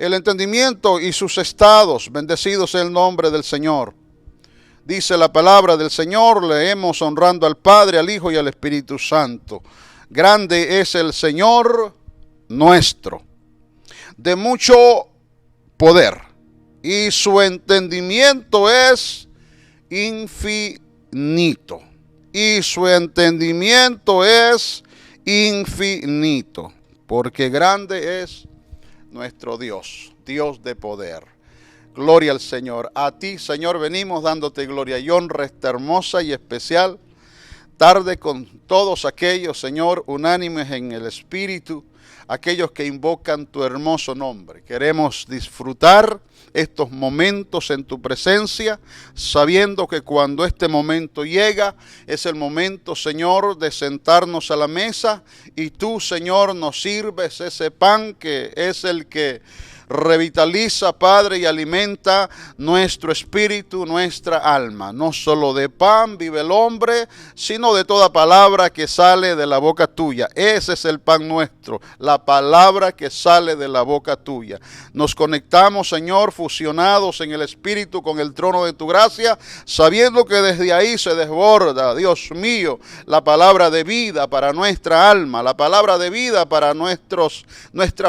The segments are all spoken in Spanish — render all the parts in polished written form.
el entendimiento y sus estados. Bendecido sea el nombre del Señor. Dice la palabra del Señor, leemos honrando al Padre, al Hijo y al Espíritu Santo. Grande es el Señor nuestro, de mucho poder, y su entendimiento es infinito. Y su entendimiento es infinito, porque grande es nuestro Dios, Dios de poder. Gloria al Señor. A ti, Señor, venimos dándote gloria y honra esta hermosa y especial tarde con todos aquellos, Señor, unánimes en el Espíritu, aquellos que invocan tu hermoso nombre. Queremos disfrutar estos momentos en tu presencia, sabiendo que cuando este momento llega, es el momento, Señor, de sentarnos a la mesa y tú, Señor, nos sirves ese pan que es el que revitaliza, Padre, y alimenta nuestro espíritu, nuestra alma. No solo de pan vive el hombre, sino de toda palabra que sale de la boca tuya. Ese es el pan nuestro, la palabra que sale de la boca tuya. Nos conectamos, Señor, fusionados en el espíritu con el trono de tu gracia, sabiendo que desde ahí se desborda, Dios mío, la palabra de vida para nuestra alma, la palabra de vida para nuestras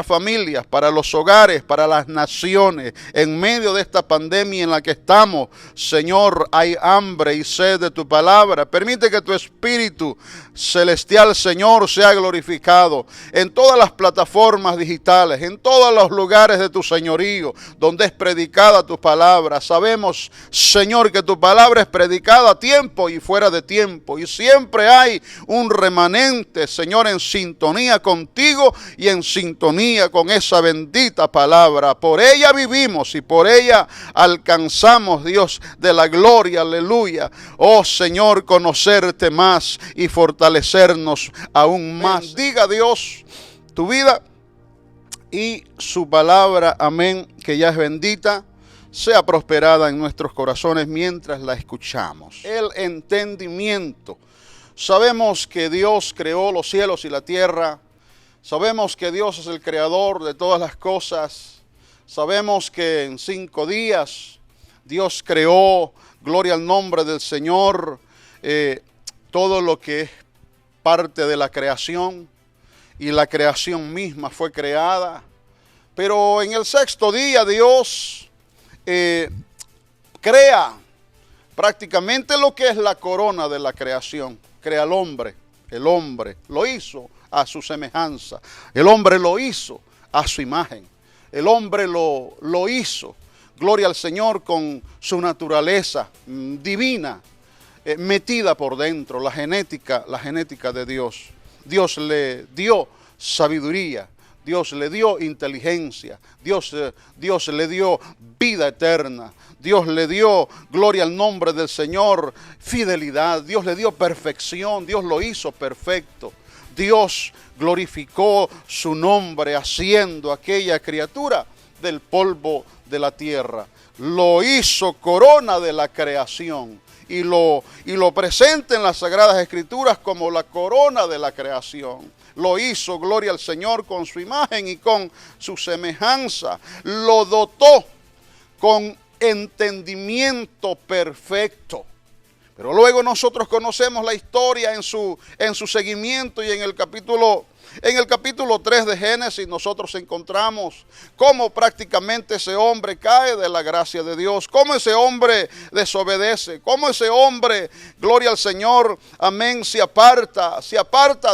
familias, para los hogares, para las naciones. En medio de esta pandemia en la que estamos, Señor, hay hambre y sed de tu palabra. Permite que tu Espíritu celestial, Señor, sea glorificado en todas las plataformas digitales, en todos los lugares de tu señorío, donde es predicada tu palabra. Sabemos, Señor, que tu palabra es predicada a tiempo y fuera de tiempo, y siempre hay un remanente, Señor, en sintonía contigo y en sintonía con esa bendita palabra. Por ella vivimos y por ella alcanzamos, Dios de la gloria, aleluya. Oh Señor, conocerte más y fortalecernos aún más. Bendiga Dios tu vida y su palabra, amén, que ya es bendita, sea prosperada en nuestros corazones mientras la escuchamos. El entendimiento. Sabemos que Dios creó los cielos y la tierra. Sabemos que Dios es el creador de todas las cosas. Sabemos que en 5 días Dios creó, gloria al nombre del Señor, todo lo que es parte de la creación, y la creación misma fue creada. Pero en el 6º día Dios crea prácticamente lo que es la corona de la creación. Crea al hombre. El hombre lo hizo a su semejanza. El hombre lo hizo a su imagen. El hombre lo hizo, gloria al Señor, con su naturaleza divina, metida por dentro, la genética de Dios. Dios le dio sabiduría, Dios le dio inteligencia, Dios le dio vida eterna, Dios le dio, gloria al nombre del Señor, fidelidad, Dios le dio perfección, Dios lo hizo perfecto. Dios glorificó su nombre haciendo aquella criatura del polvo de la tierra. Lo hizo corona de la creación y lo presenta en las Sagradas Escrituras como la corona de la creación. Lo hizo, gloria al Señor, con su imagen y con su semejanza. Lo dotó con entendimiento perfecto. Pero luego nosotros conocemos la historia en su seguimiento, y en el capítulo 3 de Génesis nosotros encontramos cómo prácticamente ese hombre cae de la gracia de Dios, cómo ese hombre desobedece, cómo ese hombre, gloria al Señor, amén, se aparta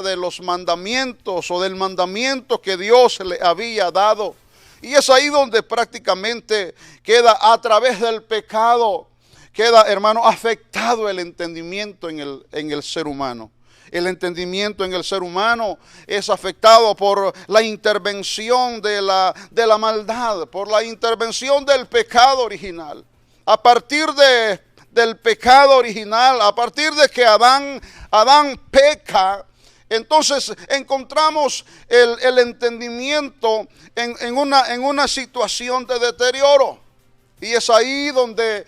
de los mandamientos o del mandamiento que Dios le había dado. Y es ahí donde prácticamente queda, a través del pecado, queda, hermano, afectado el entendimiento en el ser humano. El entendimiento en el ser humano es afectado por la intervención de la maldad, por la intervención del pecado original. A partir del pecado original, a partir de que Adán peca, entonces encontramos el entendimiento en una situación de deterioro. Y es ahí donde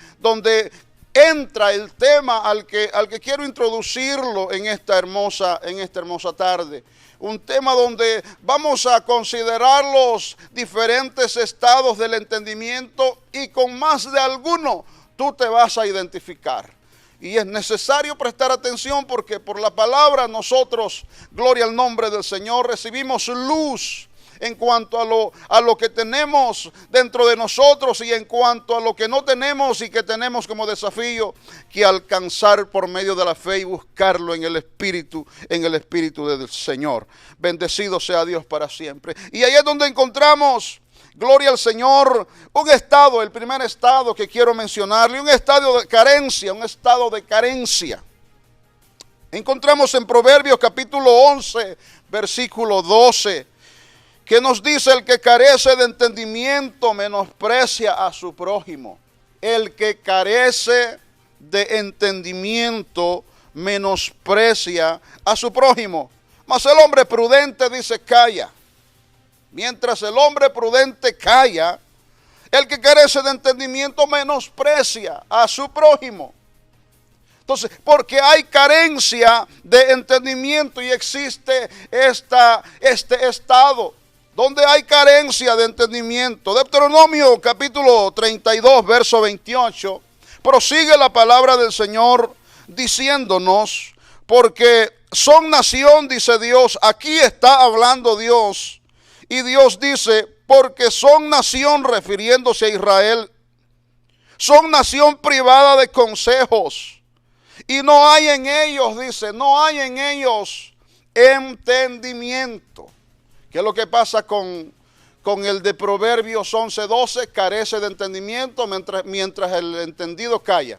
entra el tema al que quiero introducirlo en esta hermosa tarde. Un tema donde vamos a considerar los diferentes estados del entendimiento y con más de alguno tú te vas a identificar. Y es necesario prestar atención porque por la palabra nosotros, gloria al nombre del Señor, recibimos luz en cuanto a lo que tenemos dentro de nosotros y en cuanto a lo que no tenemos y que tenemos como desafío que alcanzar por medio de la fe y buscarlo en el Espíritu del Señor. Bendecido sea Dios para siempre. Y ahí es donde encontramos, gloria al Señor, un estado, el primer estado que quiero mencionarle, un estado de carencia. Encontramos en Proverbios capítulo 11, versículo 12, que nos dice: el que carece de entendimiento menosprecia a su prójimo. El que carece de entendimiento menosprecia a su prójimo. Mas el hombre prudente dice calla. Mientras el hombre prudente calla, el que carece de entendimiento menosprecia a su prójimo. Entonces, porque hay carencia de entendimiento y existe este estado donde hay carencia de entendimiento. Deuteronomio capítulo 32, verso 28, prosigue la palabra del Señor diciéndonos, porque son nación, dice Dios, aquí está hablando Dios, y Dios dice, porque son nación, refiriéndose a Israel, son nación privada de consejos, y no hay en ellos, dice, no hay en ellos entendimiento. ¿Qué es lo que pasa con el de Proverbios 11:12? Carece de entendimiento mientras el entendido calla.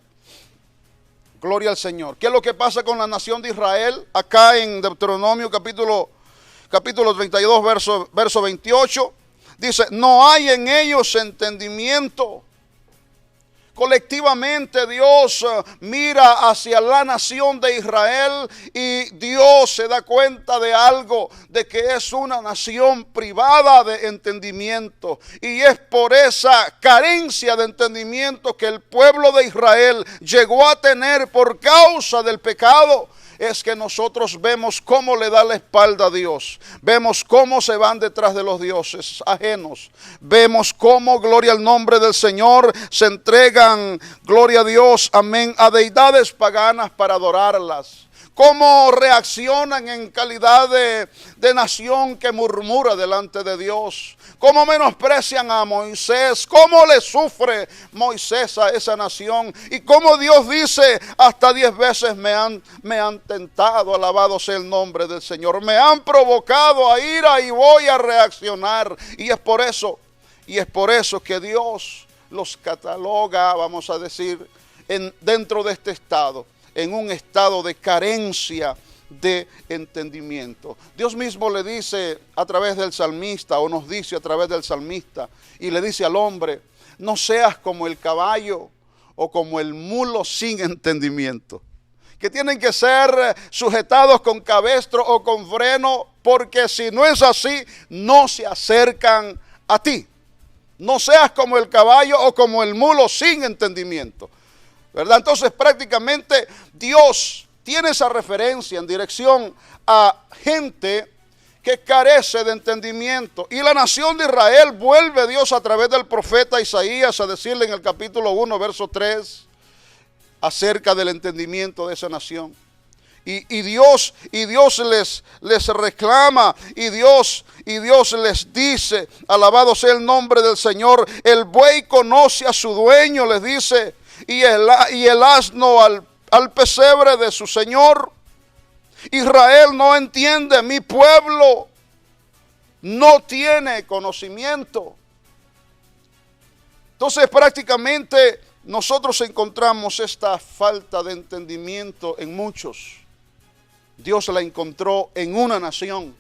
Gloria al Señor. ¿Qué es lo que pasa con la nación de Israel? Acá en Deuteronomio capítulo 32, verso 28, dice, no hay en ellos entendimiento. Colectivamente Dios mira hacia la nación de Israel y Dios se da cuenta de algo, de que es una nación privada de entendimiento. Y es por esa carencia de entendimiento que el pueblo de Israel llegó a tener por causa del pecado. Es que nosotros vemos cómo le da la espalda a Dios. Vemos cómo se van detrás de los dioses ajenos. Vemos cómo, gloria al nombre del Señor, se entregan, gloria a Dios, amén, a deidades paganas para adorarlas. Cómo reaccionan en calidad de nación que murmura delante de Dios. Cómo menosprecian a Moisés. Cómo le sufre Moisés a esa nación. Y cómo Dios dice, hasta 10 veces me han tentado, alabado sea el nombre del Señor. Me han provocado a ira y voy a reaccionar. Y es por eso que Dios los cataloga, vamos a decir, dentro de este estado, en un estado de carencia de entendimiento. Dios mismo le dice a través del salmista, o nos dice a través del salmista, y le dice al hombre, no seas como el caballo o como el mulo sin entendimiento, que tienen que ser sujetados con cabestro o con freno, porque si no es así, no se acercan a ti. No seas como el caballo o como el mulo sin entendimiento, ¿verdad? Entonces prácticamente Dios tiene esa referencia en dirección a gente que carece de entendimiento. Y la nación de Israel vuelve Dios a través del profeta Isaías a decirle en el capítulo 1, verso 3, acerca del entendimiento de esa nación. Y Dios les reclama, y Dios les dice, alabado sea el nombre del Señor, el buey conoce a su dueño, les dice, y el asno al pesebre de su señor. Israel no entiende, mi pueblo no tiene conocimiento. Entonces prácticamente nosotros encontramos esta falta de entendimiento en muchos. Dios la encontró en una nación.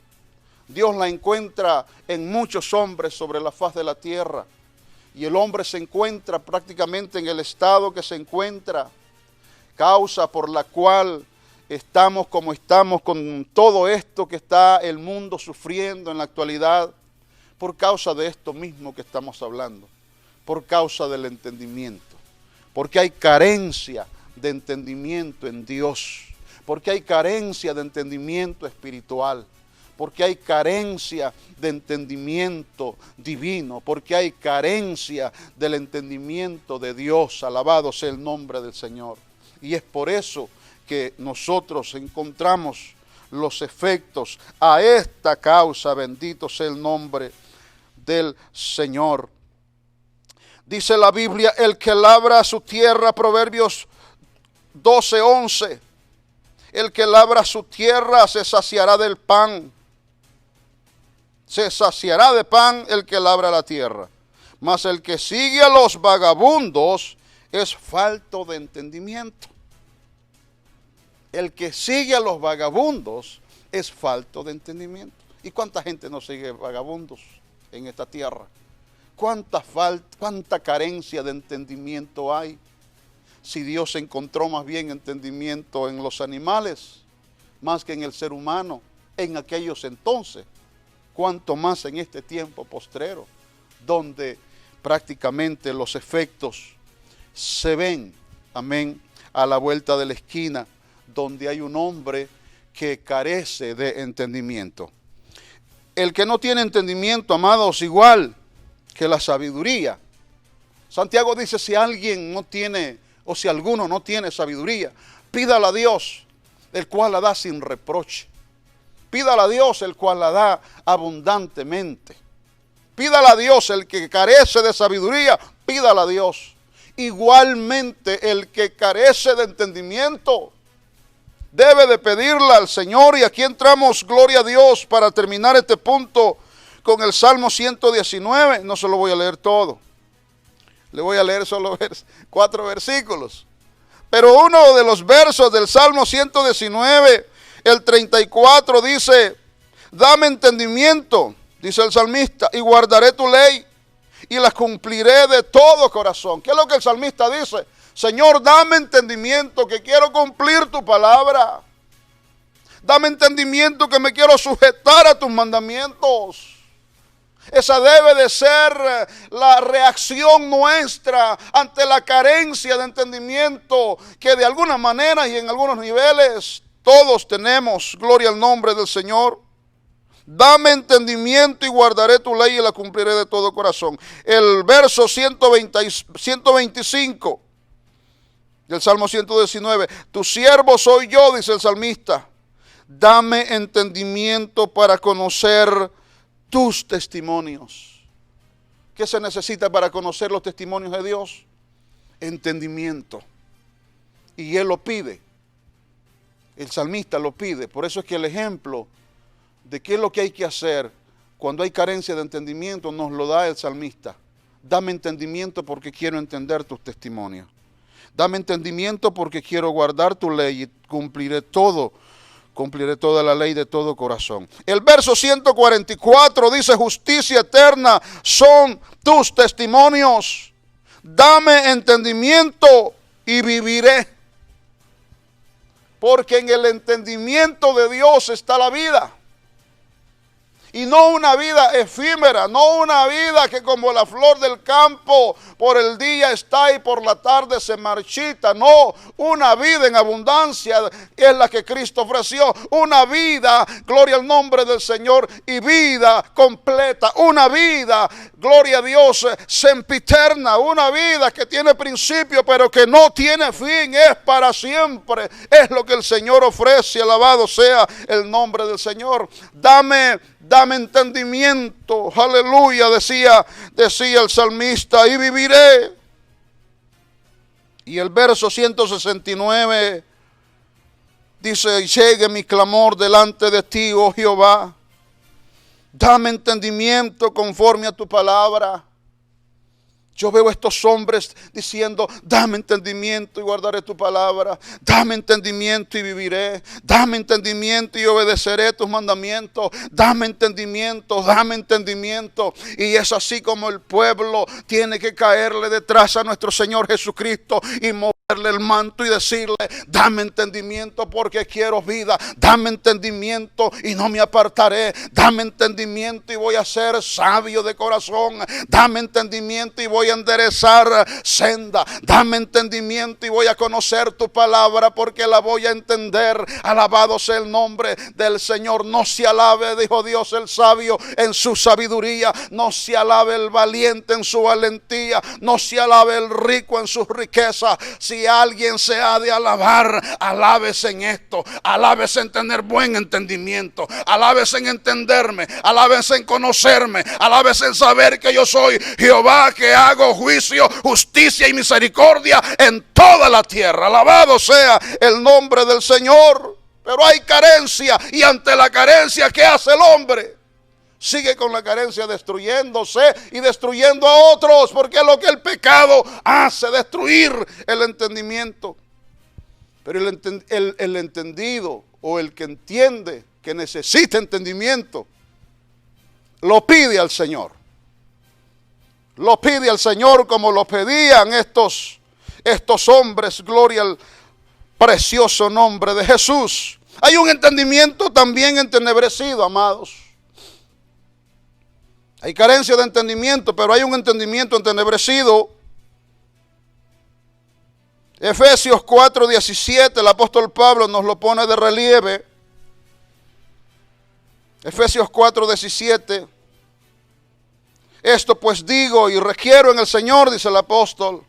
Dios la encuentra en muchos hombres sobre la faz de la tierra. Y el hombre se encuentra prácticamente en el estado que se encuentra, causa por la cual estamos como estamos con todo esto que está el mundo sufriendo en la actualidad, por causa de esto mismo que estamos hablando, por causa del entendimiento, porque hay carencia de entendimiento en Dios, porque hay carencia de entendimiento espiritual, porque hay carencia de entendimiento divino, porque hay carencia del entendimiento de Dios. Alabado sea el nombre del Señor. Y es por eso que nosotros encontramos los efectos a esta causa. Bendito sea el nombre del Señor. Dice la Biblia, el que labra su tierra, Proverbios 12:11, el que labra su tierra se saciará del pan. Se saciará de pan el que labra la tierra. Mas el que sigue a los vagabundos es falto de entendimiento. El que sigue a los vagabundos es falto de entendimiento. ¿Y cuánta gente no sigue vagabundos en esta tierra? ¿Cuánta carencia de entendimiento hay? Si Dios encontró más bien entendimiento en los animales, más que en el ser humano, en aquellos entonces, cuánto más en este tiempo postrero, donde prácticamente los efectos se ven, amén, a la vuelta de la esquina, donde hay un hombre que carece de entendimiento. El que no tiene entendimiento, amados, igual que la sabiduría. Santiago dice, si alguien no tiene, o si alguno no tiene sabiduría, pídala a Dios, el cual la da sin reproche. Pídala a Dios, el cual la da abundantemente. Pídala a Dios, el que carece de sabiduría, pídala a Dios. Igualmente, el que carece de entendimiento, debe de pedirla al Señor. Y aquí entramos, gloria a Dios, para terminar este punto con el Salmo 119. No se lo voy a leer todo. Le voy a leer solo 4 versículos. Pero uno de los versos del Salmo 119, el 34, dice, dame entendimiento, dice el salmista, y guardaré tu ley y la cumpliré de todo corazón. ¿Qué es lo que el salmista dice? Señor, dame entendimiento, que quiero cumplir tu palabra. Dame entendimiento, que me quiero sujetar a tus mandamientos. Esa debe de ser la reacción nuestra ante la carencia de entendimiento que de alguna manera y en algunos niveles todos tenemos. Gloria al nombre del Señor. Dame entendimiento y guardaré tu ley y la cumpliré de todo corazón. El verso 125 del Salmo 119. Tu siervo soy yo, dice el salmista. Dame entendimiento para conocer tus testimonios. ¿Qué se necesita para conocer los testimonios de Dios? Entendimiento. Y Él lo pide. El salmista lo pide. Por eso es que el ejemplo de qué es lo que hay que hacer cuando hay carencia de entendimiento nos lo da el salmista. Dame entendimiento porque quiero entender tus testimonios. Dame entendimiento porque quiero guardar tu ley y cumpliré toda la ley de todo corazón. El verso 144 dice, justicia eterna son tus testimonios. Dame entendimiento y viviré. Porque en el entendimiento de Dios está la vida. Y no una vida efímera, no una vida que como la flor del campo por el día está y por la tarde se marchita. No, una vida en abundancia es la que Cristo ofreció. Una vida, gloria al nombre del Señor, y vida completa. Una vida, gloria a Dios, sempiterna. Una vida que tiene principio pero que no tiene fin, es para siempre. Es lo que el Señor ofrece, alabado sea el nombre del Señor. Dame entendimiento, aleluya, decía el salmista, y viviré. Y el verso 169 dice, llegue mi clamor delante de ti, oh Jehová, dame entendimiento conforme a tu palabra. Yo veo a estos hombres diciendo, dame entendimiento y guardaré tu palabra. Dame entendimiento y viviré. Dame entendimiento y obedeceré tus mandamientos. Dame entendimiento, dame entendimiento. Y es así como el pueblo tiene que caerle detrás a nuestro Señor Jesucristo y mover el manto y decirle: dame entendimiento porque quiero vida, dame entendimiento y no me apartaré, dame entendimiento y voy a ser sabio de corazón, dame entendimiento y voy a enderezar senda, dame entendimiento y voy a conocer tu palabra porque la voy a entender. Alabado sea el nombre del Señor. No se alabe, dijo Dios, el sabio en su sabiduría, no se alabe el valiente en su valentía, no se alabe el rico en sus riquezas. Si alguien se ha de alabar, alábese en esto, alábese en tener buen entendimiento, alábese en entenderme, alábese en conocerme, alábese en saber que yo soy Jehová, que hago juicio, justicia y misericordia en toda la tierra. Alabado sea el nombre del Señor. Pero hay carencia, y ante la carencia, ¿qué hace el hombre? Sigue con la carencia, destruyéndose y destruyendo a otros, porque es lo que el pecado hace, destruir el entendimiento. Pero el entendido, o el que entiende que necesita entendimiento, lo pide al Señor. Lo pide al Señor como lo pedían estos hombres. Gloria al precioso nombre de Jesús. Hay un entendimiento también entenebrecido, amados. Hay carencia de entendimiento, pero hay un entendimiento entenebrecido. Efesios 4:17, el apóstol Pablo nos lo pone de relieve. Efesios 4:17. Esto pues digo y requiero en el Señor, dice el apóstol,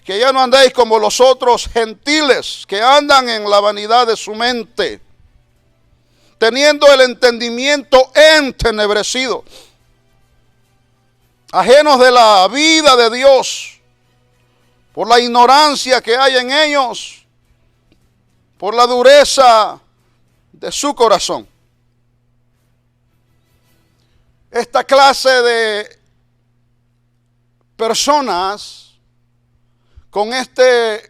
que ya no andéis como los otros gentiles, que andan en la vanidad de su mente, teniendo el entendimiento entenebrecido, ajenos de la vida de Dios, por la ignorancia que hay en ellos, por la dureza de su corazón. Esta clase de personas con este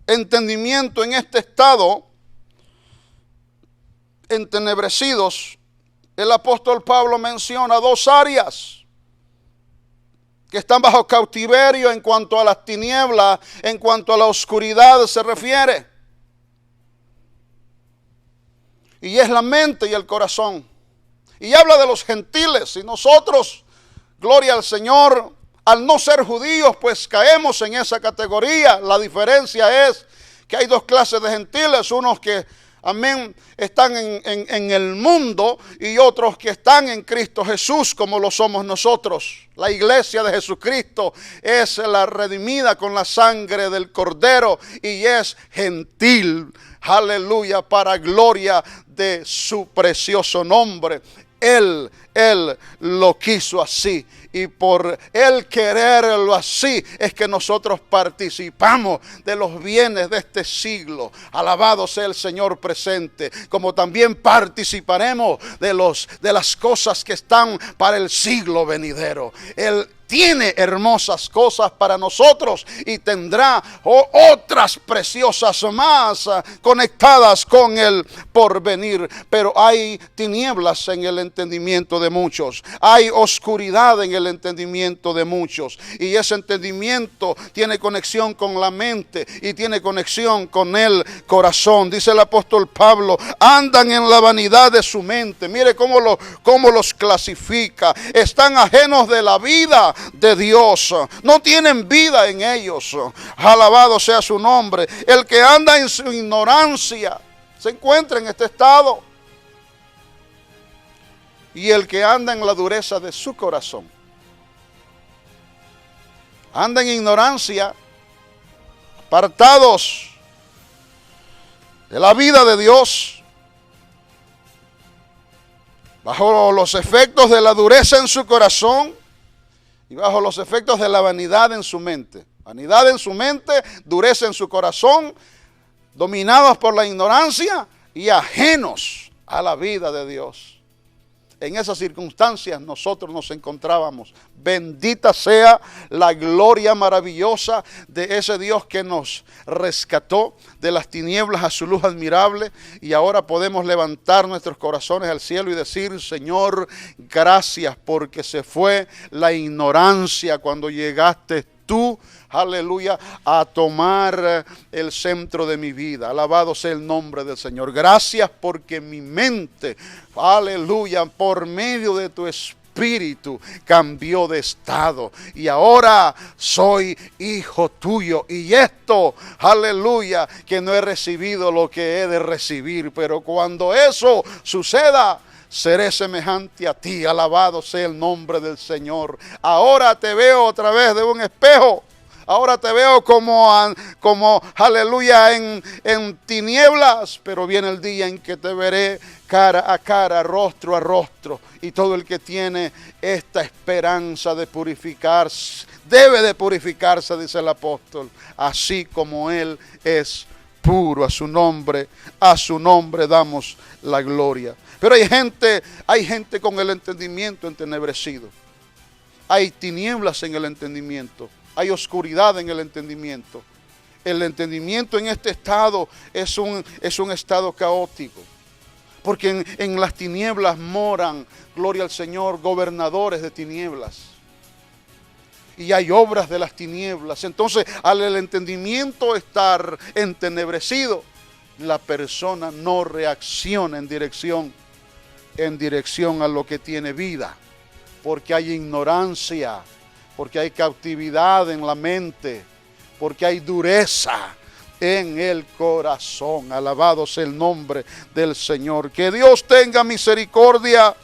entendimiento en este estado, entenebrecidos, el apóstol Pablo menciona dos áreas que están bajo cautiverio en cuanto a las tinieblas, en cuanto a la oscuridad se refiere. Y es la mente y el corazón. Y habla de los gentiles, y nosotros, gloria al Señor, al no ser judíos, pues caemos en esa categoría. La diferencia es que hay dos clases de gentiles, unos que, amén, están en el mundo y otros que están en Cristo Jesús, como lo somos nosotros. La iglesia de Jesucristo es la redimida con la sangre del Cordero y es gentil. Aleluya, para gloria de su precioso nombre. Él lo quiso así, y por Él quererlo así es que nosotros participamos de los bienes de este siglo. Alabado sea el Señor presente, como también participaremos de las cosas que están para el siglo venidero. Él tiene hermosas cosas para nosotros y tendrá otras preciosas más conectadas con el porvenir. Pero hay tinieblas en el entendimiento de muchos. Hay oscuridad en el entendimiento de muchos. Y ese entendimiento tiene conexión con la mente y tiene conexión con el corazón. Dice el apóstol Pablo, andan en la vanidad de su mente. Mire cómo los clasifica. Están ajenos de la vida de Dios, no tienen vida en ellos. Alabado sea su nombre. El que anda en su ignorancia se encuentra en este estado, y el que anda en la dureza de su corazón anda en ignorancia, apartados de la vida de Dios, bajo los efectos de la dureza en su corazón y bajo los efectos de la vanidad en su mente. Vanidad en su mente, dureza en su corazón, dominados por la ignorancia y ajenos a la vida de Dios. En esas circunstancias nosotros nos encontrábamos. Bendita sea la gloria maravillosa de ese Dios que nos rescató de las tinieblas a su luz admirable, y ahora podemos levantar nuestros corazones al cielo y decir: Señor, gracias porque se fue la ignorancia cuando llegaste tú, aleluya, a tomar el centro de mi vida. Alabado sea el nombre del Señor. Gracias porque mi mente, aleluya, por medio de tu Espíritu cambió de estado y ahora soy hijo tuyo. Y esto, aleluya, que no he recibido lo que he de recibir, pero cuando eso suceda, seré semejante a ti. Alabado sea el nombre del Señor. Ahora te veo a través de un espejo. Ahora te veo como aleluya, en tinieblas, pero viene el día en que te veré cara a cara, rostro a rostro. Y todo el que tiene esta esperanza de purificarse, debe de purificarse, dice el apóstol, así como Él es puro. A su nombre damos la gloria. Pero hay gente con el entendimiento entenebrecido. Hay tinieblas en el entendimiento. Hay oscuridad en el entendimiento. El entendimiento en este estado es un estado caótico. Porque en las tinieblas moran, gloria al Señor, gobernadores de tinieblas. Y hay obras de las tinieblas. Entonces, al el entendimiento estar entenebrecido, la persona no reacciona en dirección a lo que tiene vida. Porque hay ignorancia, porque hay cautividad en la mente, porque hay dureza en el corazón. Alabado sea el nombre del Señor. Que Dios tenga misericordia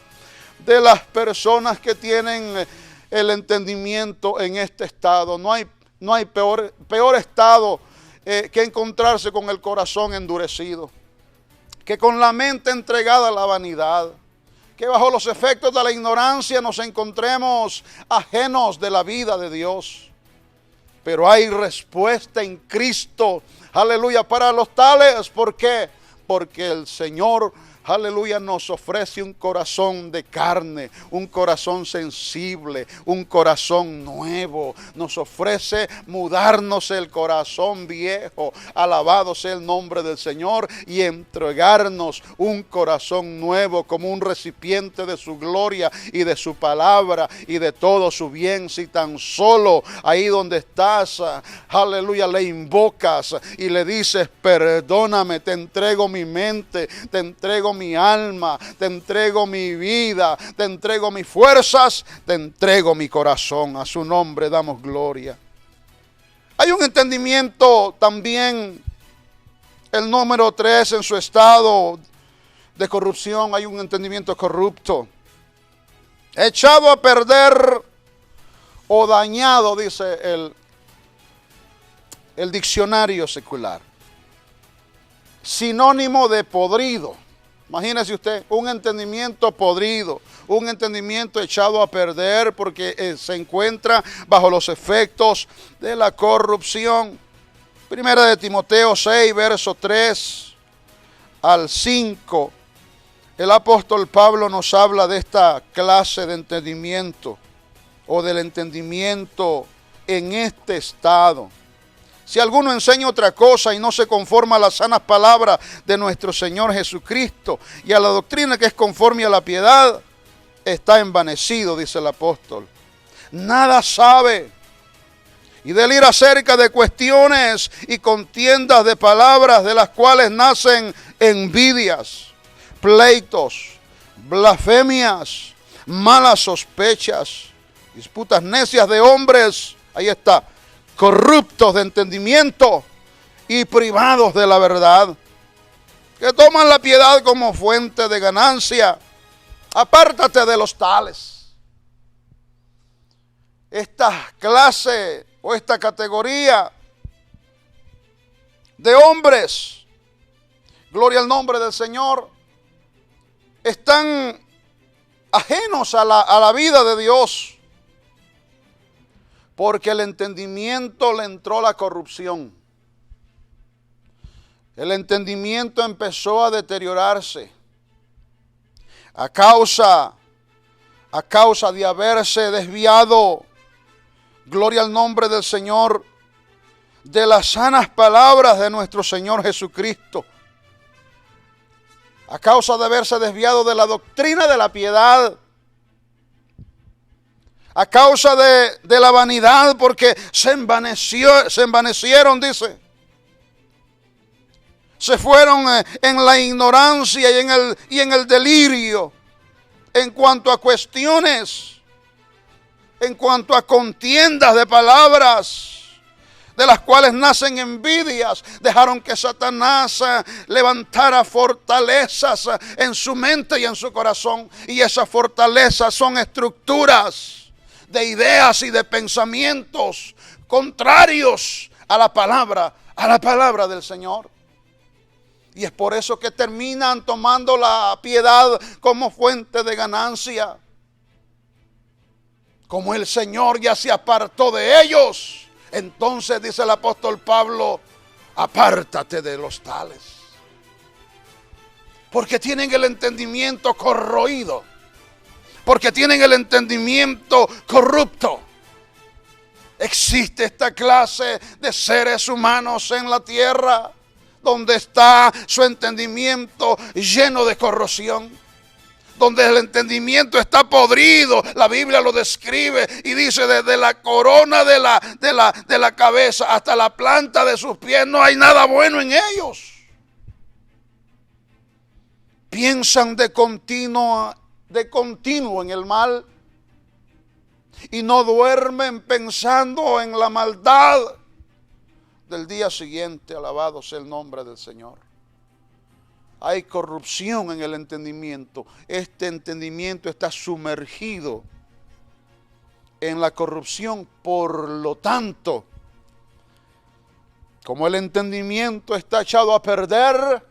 de las personas que tienen el entendimiento en este estado. No hay peor estado que encontrarse con el corazón endurecido, que con la mente entregada a la vanidad, que bajo los efectos de la ignorancia nos encontremos ajenos de la vida de Dios. Pero hay respuesta en Cristo, aleluya, para los tales. ¿Por qué? Porque el Señor, aleluya, nos ofrece un corazón de carne, un corazón sensible, un corazón nuevo. Nos ofrece mudarnos el corazón viejo, alabado sea el nombre del Señor, y entregarnos un corazón nuevo como un recipiente de su gloria y de su palabra y de todo su bien. Si tan solo ahí donde estás, aleluya, le invocas y le dices: perdóname, te entrego mi mente, te entrego mi alma, te entrego mi vida, te entrego mis fuerzas, te entrego mi corazón. A su nombre damos gloria. Hay un entendimiento también, el número 3, en su estado de corrupción. Hay un entendimiento corrupto, echado a perder o dañado, dice el diccionario secular. Sinónimo de podrido. Imagínese usted, un entendimiento podrido, un entendimiento echado a perder porque se encuentra bajo los efectos de la corrupción. Primera de Timoteo 6, verso 3 al 5. El apóstol Pablo nos habla de esta clase de entendimiento o del entendimiento en este estado. Si alguno enseña otra cosa y no se conforma a las sanas palabras de nuestro Señor Jesucristo y a la doctrina que es conforme a la piedad, está envanecido, dice el apóstol. Nada sabe y delira acerca de cuestiones y contiendas de palabras, de las cuales nacen envidias, pleitos, blasfemias, malas sospechas, disputas necias de hombres. Ahí está. Corruptos de entendimiento y privados de la verdad, que toman la piedad como fuente de ganancia. Apártate de los tales. Esta clase o esta categoría de hombres, gloria al nombre del Señor, están ajenos a la vida de Dios. Porque el entendimiento le entró la corrupción. El entendimiento empezó a deteriorarse a causa de haberse desviado, gloria al nombre del Señor, de las sanas palabras de nuestro Señor Jesucristo. A causa de haberse desviado de la doctrina de la piedad. A causa de la vanidad, porque se envanecieron, dice. Se fueron en la ignorancia y en el delirio en cuanto a cuestiones, en cuanto a contiendas de palabras, de las cuales nacen envidias. Dejaron que Satanás levantara fortalezas en su mente y en su corazón. Y esas fortalezas son estructuras de ideas y de pensamientos contrarios a la palabra del Señor. Y es por eso que terminan tomando la piedad como fuente de ganancia. Como el Señor ya se apartó de ellos, entonces dice el apóstol Pablo, apártate de los tales. Porque tienen el entendimiento corroído. Porque tienen el entendimiento corrupto. Existe esta clase de seres humanos en la tierra donde está su entendimiento lleno de corrosión, donde el entendimiento está podrido. La Biblia lo describe y dice, desde la corona de la cabeza hasta la planta de sus pies no hay nada bueno en ellos. Piensan de continuo en el mal y no duermen pensando en la maldad del día siguiente. Alabado sea el nombre del Señor. Hay corrupción en el entendimiento. Este entendimiento está sumergido en la corrupción. Por lo tanto, como el entendimiento está echado a perder,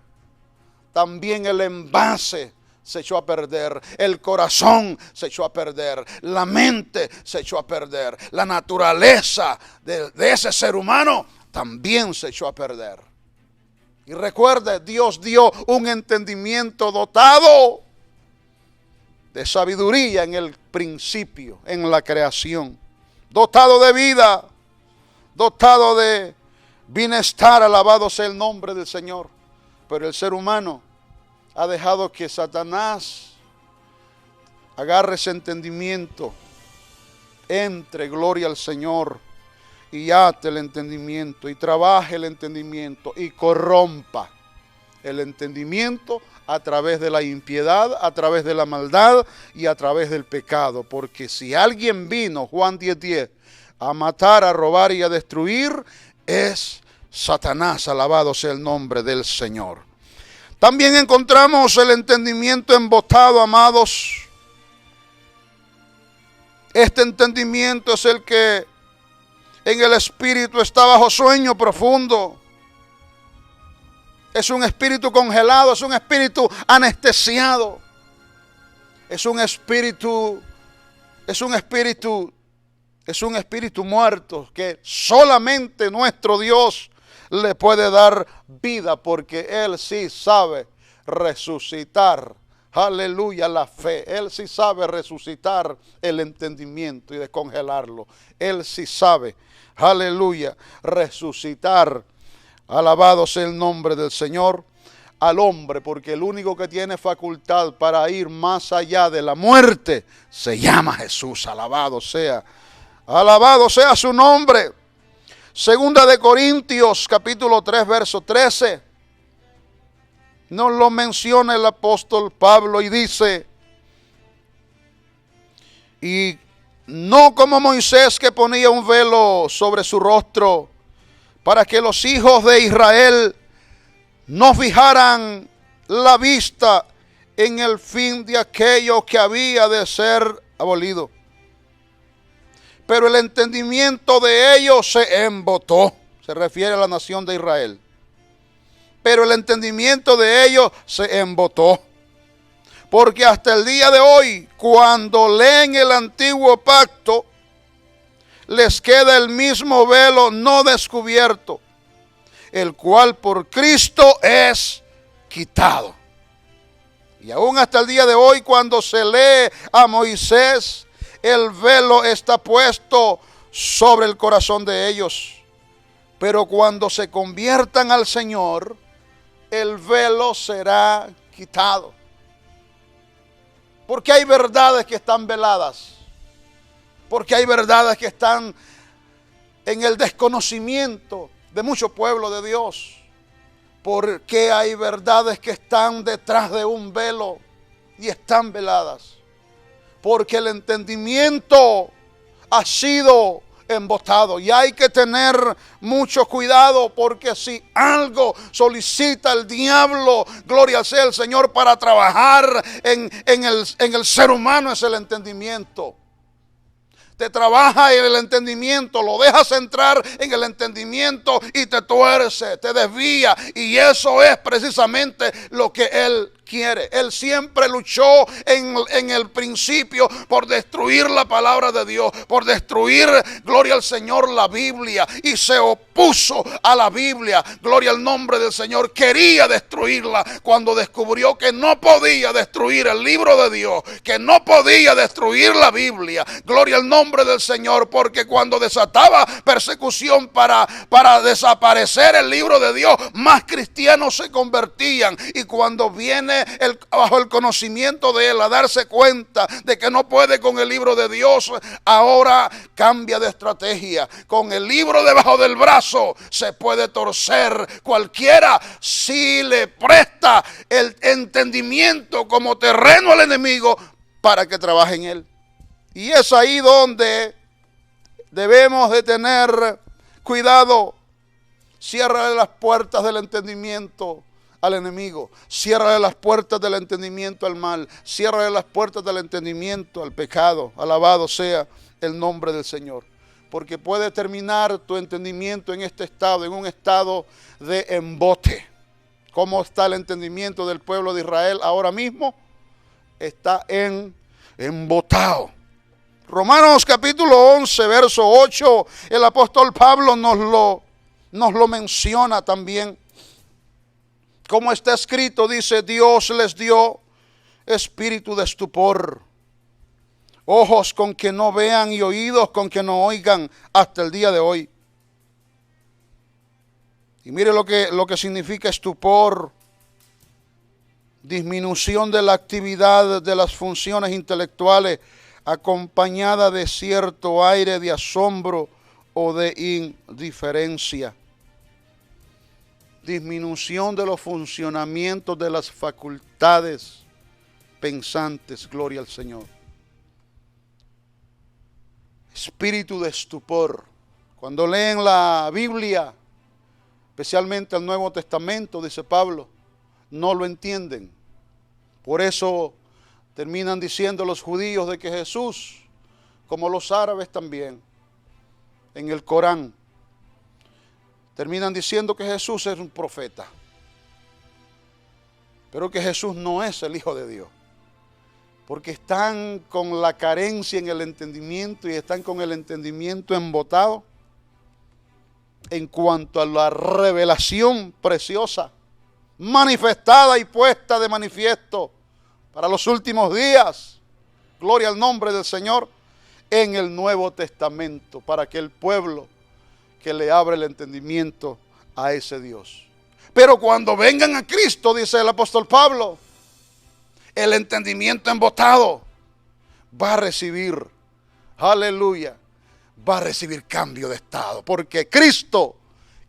también el envase se echó a perder, el corazón se echó a perder, la mente se echó a perder, la naturaleza de ese ser humano también se echó a perder. Y recuerde, Dios dio un entendimiento dotado de sabiduría en el principio, en la creación, dotado de vida, dotado de bienestar. Alabado sea el nombre del Señor. Pero el ser humano ha dejado que Satanás agarre ese entendimiento, entre, gloria al Señor, y ate el entendimiento, y trabaje el entendimiento, y corrompa el entendimiento a través de la impiedad, a través de la maldad y a través del pecado. Porque si alguien vino, Juan 10:10, a matar, a robar y a destruir, es Satanás. Alabado sea el nombre del Señor. También encontramos el entendimiento embotado, amados. Este entendimiento es el que en el espíritu está bajo sueño profundo. Es un espíritu congelado, es un espíritu anestesiado. Es un espíritu muerto que solamente nuestro Dios le puede dar vida, porque Él sí sabe resucitar. Aleluya, la fe. Él sí sabe resucitar el entendimiento y descongelarlo. Él sí sabe, aleluya, resucitar. Alabado sea el nombre del Señor al hombre, porque el único que tiene facultad para ir más allá de la muerte se llama Jesús. Alabado sea su nombre. Segunda de Corintios, capítulo 3, verso 13. Nos lo menciona el apóstol Pablo y dice: y no como Moisés, que ponía un velo sobre su rostro, para que los hijos de Israel no fijaran la vista en el fin de aquello que había de ser abolido. Pero el entendimiento de ellos se embotó. Se refiere a la nación de Israel. Pero el entendimiento de ellos se embotó. Porque hasta el día de hoy, cuando leen el antiguo pacto, les queda el mismo velo no descubierto, el cual por Cristo es quitado. Y aún hasta el día de hoy, cuando se lee a Moisés, el velo está puesto sobre el corazón de ellos. Pero cuando se conviertan al Señor, el velo será quitado. Porque hay verdades que están veladas. Porque hay verdades que están en el desconocimiento de mucho pueblo de Dios. Porque hay verdades que están detrás de un velo y están veladas. Porque el entendimiento ha sido embotado. Y hay que tener mucho cuidado, porque si algo solicita el diablo, gloria sea el Señor, para trabajar en el ser humano, es el entendimiento. Te trabaja en el entendimiento, lo dejas entrar en el entendimiento y te tuerce, te desvía. Y eso es precisamente lo que él quiere. Él siempre luchó en el principio por destruir la palabra de Dios, por destruir, gloria al Señor, la Biblia. Y se opuso a la Biblia, gloria al nombre del Señor. Quería destruirla cuando descubrió que no podía destruir el libro de Dios, que no podía destruir la Biblia. Gloria al nombre del Señor, porque cuando desataba persecución para desaparecer el libro de Dios, más cristianos se convertían. Y cuando viene bajo el conocimiento de él a darse cuenta de que no puede con el libro de Dios, ahora cambia de estrategia. Con el libro debajo del brazo se puede torcer cualquiera si le presta el entendimiento como terreno al enemigo para que trabaje en él. Y es ahí donde debemos de tener cuidado. Ciérrale las puertas del entendimiento al enemigo. Ciérrale las puertas del entendimiento al mal. Ciérrale las puertas del entendimiento al pecado. Alabado sea el nombre del Señor. Porque puede terminar tu entendimiento en este estado, en un estado de embote. ¿Cómo está el entendimiento del pueblo de Israel ahora mismo? Está embotado. Romanos capítulo 11, verso 8, el apóstol Pablo nos lo menciona también. Como está escrito, dice: Dios les dio espíritu de estupor, ojos con que no vean y oídos con que no oigan hasta el día de hoy. Y mire lo que significa estupor: disminución de la actividad de las funciones intelectuales, acompañada de cierto aire de asombro o de indiferencia. Disminución de los funcionamientos de las facultades pensantes, gloria al Señor. Espíritu de estupor. Cuando leen la Biblia, especialmente el Nuevo Testamento, dice Pablo, no lo entienden. Por eso terminan diciendo los judíos de que Jesús, como los árabes también, en el Corán, terminan diciendo que Jesús es un profeta, pero que Jesús no es el Hijo de Dios, porque están con la carencia en el entendimiento y están con el entendimiento embotado en cuanto a la revelación preciosa, manifestada y puesta de manifiesto para los últimos días, gloria al nombre del Señor, en el Nuevo Testamento, para que el pueblo que le abre el entendimiento a ese Dios. Pero cuando vengan a Cristo, dice el apóstol Pablo, el entendimiento embotado va a recibir, aleluya, va a recibir cambio de estado, porque Cristo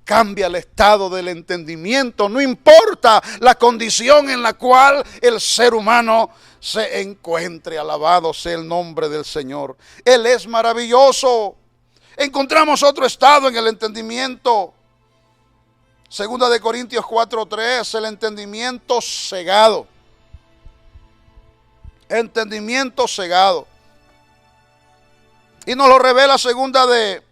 cambia el estado del entendimiento, no importa la condición en la cual el ser humano se encuentre. Alabado sea el nombre del Señor. Él es maravilloso. Encontramos otro estado en el entendimiento. Segunda de Corintios 4:3, el entendimiento cegado. Entendimiento cegado. Y nos lo revela segunda de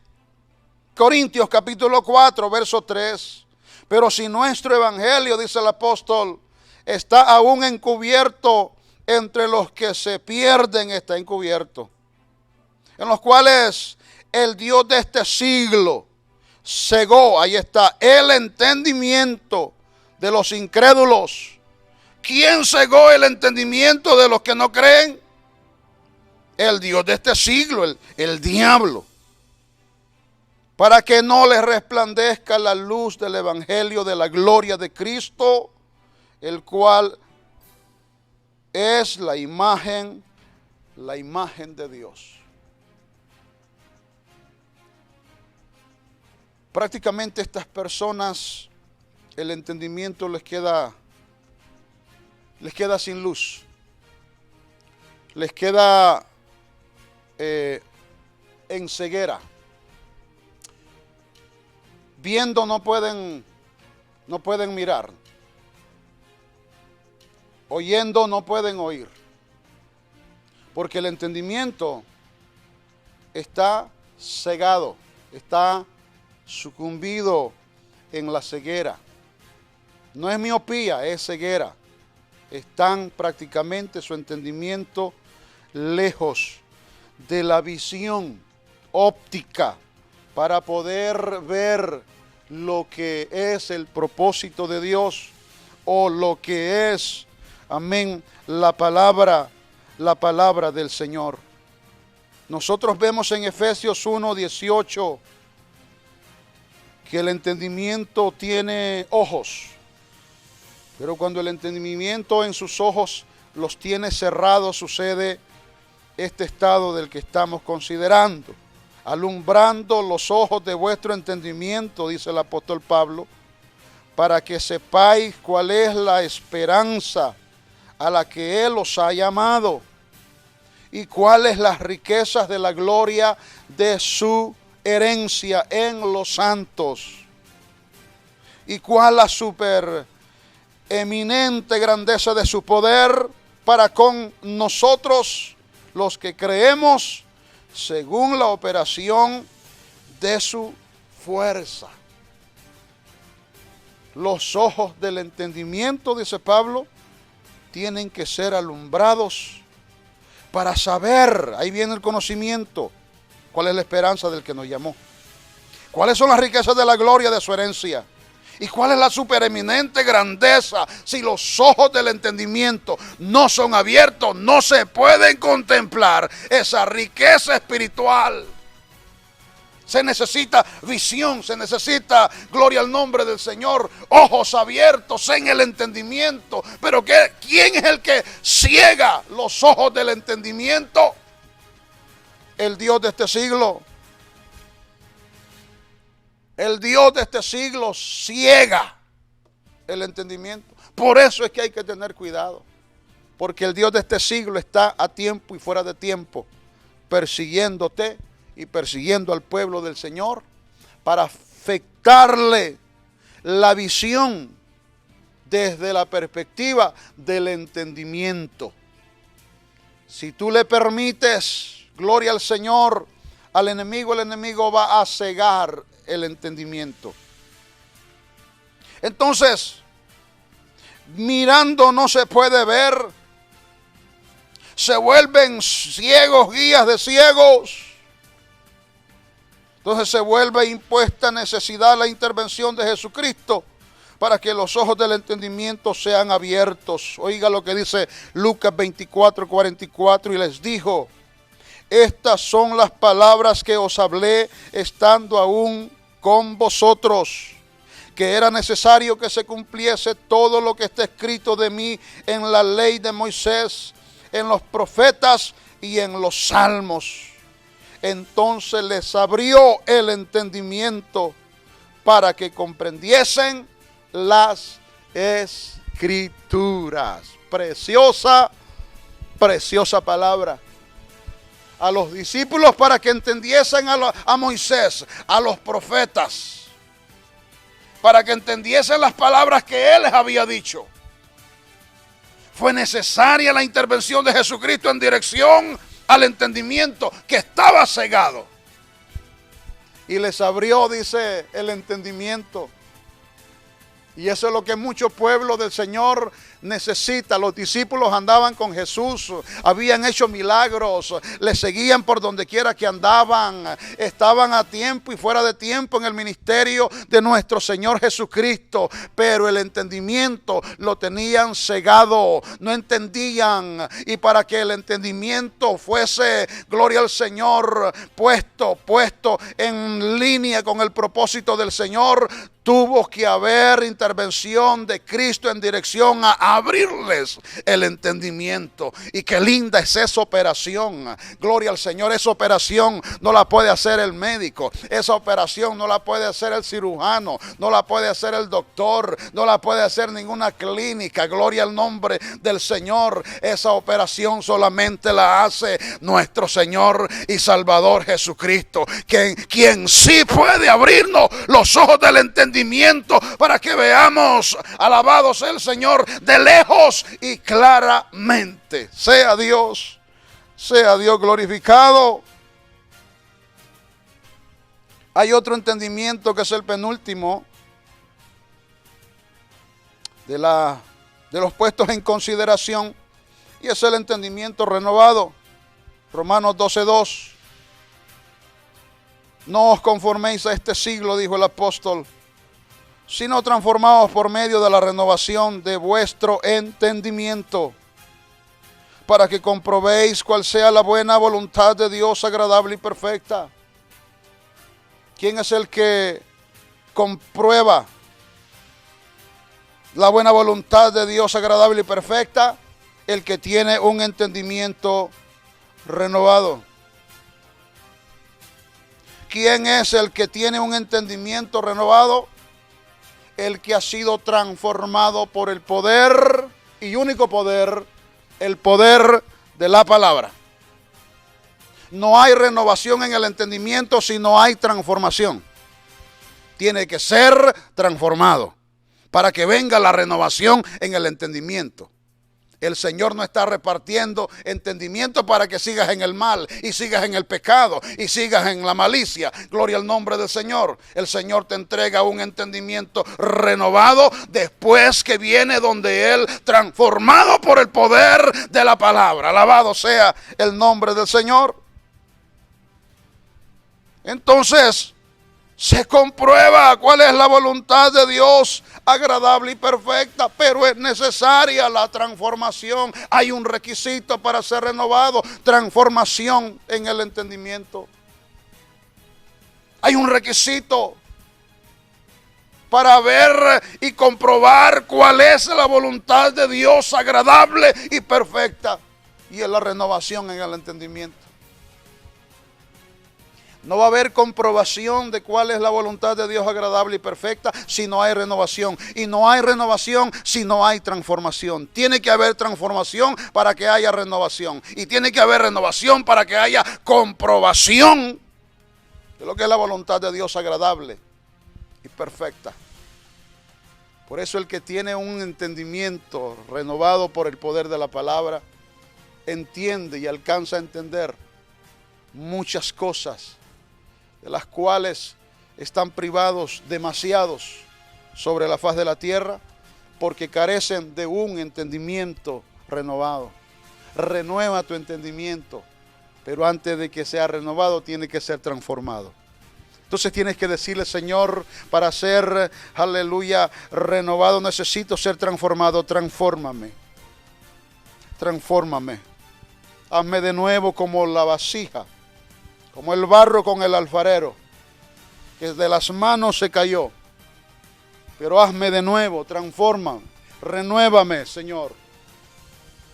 Corintios capítulo 4, verso 3. Pero si nuestro evangelio, dice el apóstol, está aún encubierto, entre los que se pierden está encubierto, en los cuales el Dios de este siglo cegó, ahí está, el entendimiento de los incrédulos. ¿Quién cegó el entendimiento de los que no creen? El Dios de este siglo, el diablo. Para que no les resplandezca la luz del evangelio de la gloria de Cristo, el cual es la imagen de Dios. prácticamente estas personas, el entendimiento les queda sin luz, les queda en ceguera. Viendo no pueden mirar, oyendo no pueden oír, porque el entendimiento está cegado, está sucumbido en la ceguera. No es miopía, es ceguera. Están prácticamente su entendimiento lejos de la visión óptica para poder ver lo que es el propósito de Dios o lo que es, amén, la palabra del Señor. Nosotros vemos en Efesios 1:18 que el entendimiento tiene ojos, pero cuando el entendimiento en sus ojos los tiene cerrados, sucede este estado del que estamos considerando. Alumbrando los ojos de vuestro entendimiento, dice el apóstol Pablo, para que sepáis cuál es la esperanza a la que Él os ha llamado y cuáles las riquezas de la gloria de su herencia en los santos y cuál la supereminente grandeza de su poder para con nosotros los que creemos según la operación de su fuerza. Los ojos del entendimiento, dice Pablo, tienen que ser alumbrados para saber, ahí viene el conocimiento, cuál es la esperanza del que nos llamó, cuáles son las riquezas de la gloria de su herencia y cuál es la supereminente grandeza. Si los ojos del entendimiento no son abiertos, no se pueden contemplar esa riqueza espiritual. Se necesita visión, se necesita, gloria al nombre del Señor, ojos abiertos en el entendimiento. Pero ¿quién es el que ciega los ojos del entendimiento? El Dios de este siglo. El Dios de este siglo ciega el entendimiento. Por eso es que hay que tener cuidado. Porque el Dios de este siglo está a tiempo y fuera de tiempo persiguiéndote y persiguiendo al pueblo del Señor para afectarle la visión desde la perspectiva del entendimiento. Si tú le permites, gloria al Señor, al enemigo, el enemigo va a cegar el entendimiento. Entonces, mirando no se puede ver, se vuelven ciegos, guías de ciegos. Entonces se vuelve impuesta necesidad la intervención de Jesucristo para que los ojos del entendimiento sean abiertos. Oiga lo que dice Lucas 24:44, y les dijo: estas son las palabras que os hablé estando aún con vosotros, que era necesario que se cumpliese todo lo que está escrito de mí en la ley de Moisés, en los profetas y en los salmos. Entonces les abrió el entendimiento para que comprendiesen las escrituras. Preciosa, preciosa palabra. A los discípulos para que entendiesen a Moisés, a los profetas, para que entendiesen las palabras que Él les había dicho. Fue necesaria la intervención de Jesucristo en dirección al entendimiento que estaba cegado. Y les abrió, dice, el entendimiento. Y eso es lo que muchos pueblos del Señor necesitan. Los discípulos andaban con Jesús, habían hecho milagros, le seguían por donde quiera que andaban, estaban a tiempo y fuera de tiempo en el ministerio de nuestro Señor Jesucristo, pero el entendimiento lo tenían cegado, no entendían. Y para que el entendimiento fuese, gloria al Señor, puesto en línea con el propósito del Señor, tuvo que haber intervención de Cristo en dirección a abrirles el entendimiento. Y qué linda es esa operación. Gloria al Señor. Esa operación no la puede hacer el médico. Esa operación no la puede hacer el cirujano. No la puede hacer el doctor. No la puede hacer ninguna clínica. Gloria al nombre del Señor. Esa operación solamente la hace nuestro Señor y Salvador Jesucristo, quien sí puede abrirnos los ojos del entendimiento para que veamos, alabado sea el Señor, de lejos y claramente. Sea Dios glorificado. Hay otro entendimiento que es el penúltimo de los puestos en consideración, y es el entendimiento renovado. Romanos 12:2. No os conforméis a este siglo, dijo el apóstol, sino transformados por medio de la renovación de vuestro entendimiento, para que comprobéis cuál sea la buena voluntad de Dios, agradable y perfecta. ¿Quién es el que comprueba la buena voluntad de Dios, agradable y perfecta? El que tiene un entendimiento renovado. ¿Quién es el que tiene un entendimiento renovado? El que ha sido transformado por el poder y único poder, el poder de la palabra. No hay renovación en el entendimiento si no hay transformación. Tiene que ser transformado para que venga la renovación en el entendimiento. El Señor no está repartiendo entendimiento para que sigas en el mal y sigas en el pecado y sigas en la malicia. Gloria al nombre del Señor. El Señor te entrega un entendimiento renovado después que viene donde Él, transformado por el poder de la palabra. Alabado sea el nombre del Señor. Entonces se comprueba cuál es la voluntad de Dios, agradable y perfecta, pero es necesaria la transformación. Hay un requisito para ser renovado: transformación en el entendimiento. Hay un requisito para ver y comprobar cuál es la voluntad de Dios, agradable y perfecta, y es la renovación en el entendimiento. No va a haber comprobación de cuál es la voluntad de Dios agradable y perfecta si no hay renovación. Y no hay renovación si no hay transformación. Tiene que haber transformación para que haya renovación. Y tiene que haber renovación para que haya comprobación de lo que es la voluntad de Dios agradable y perfecta. Por eso el que tiene un entendimiento renovado por el poder de la palabra, entiende y alcanza a entender muchas cosas de las cuales están privados demasiados sobre la faz de la tierra, porque carecen de un entendimiento renovado. Renueva tu entendimiento, pero antes de que sea renovado tiene que ser transformado. Entonces tienes que decirle: Señor, para ser, aleluya, renovado necesito ser transformado. Transfórmame, transfórmame. Hazme de nuevo como la vasija, como el barro con el alfarero, que de las manos se cayó. Pero hazme de nuevo, transforma, renuévame, Señor.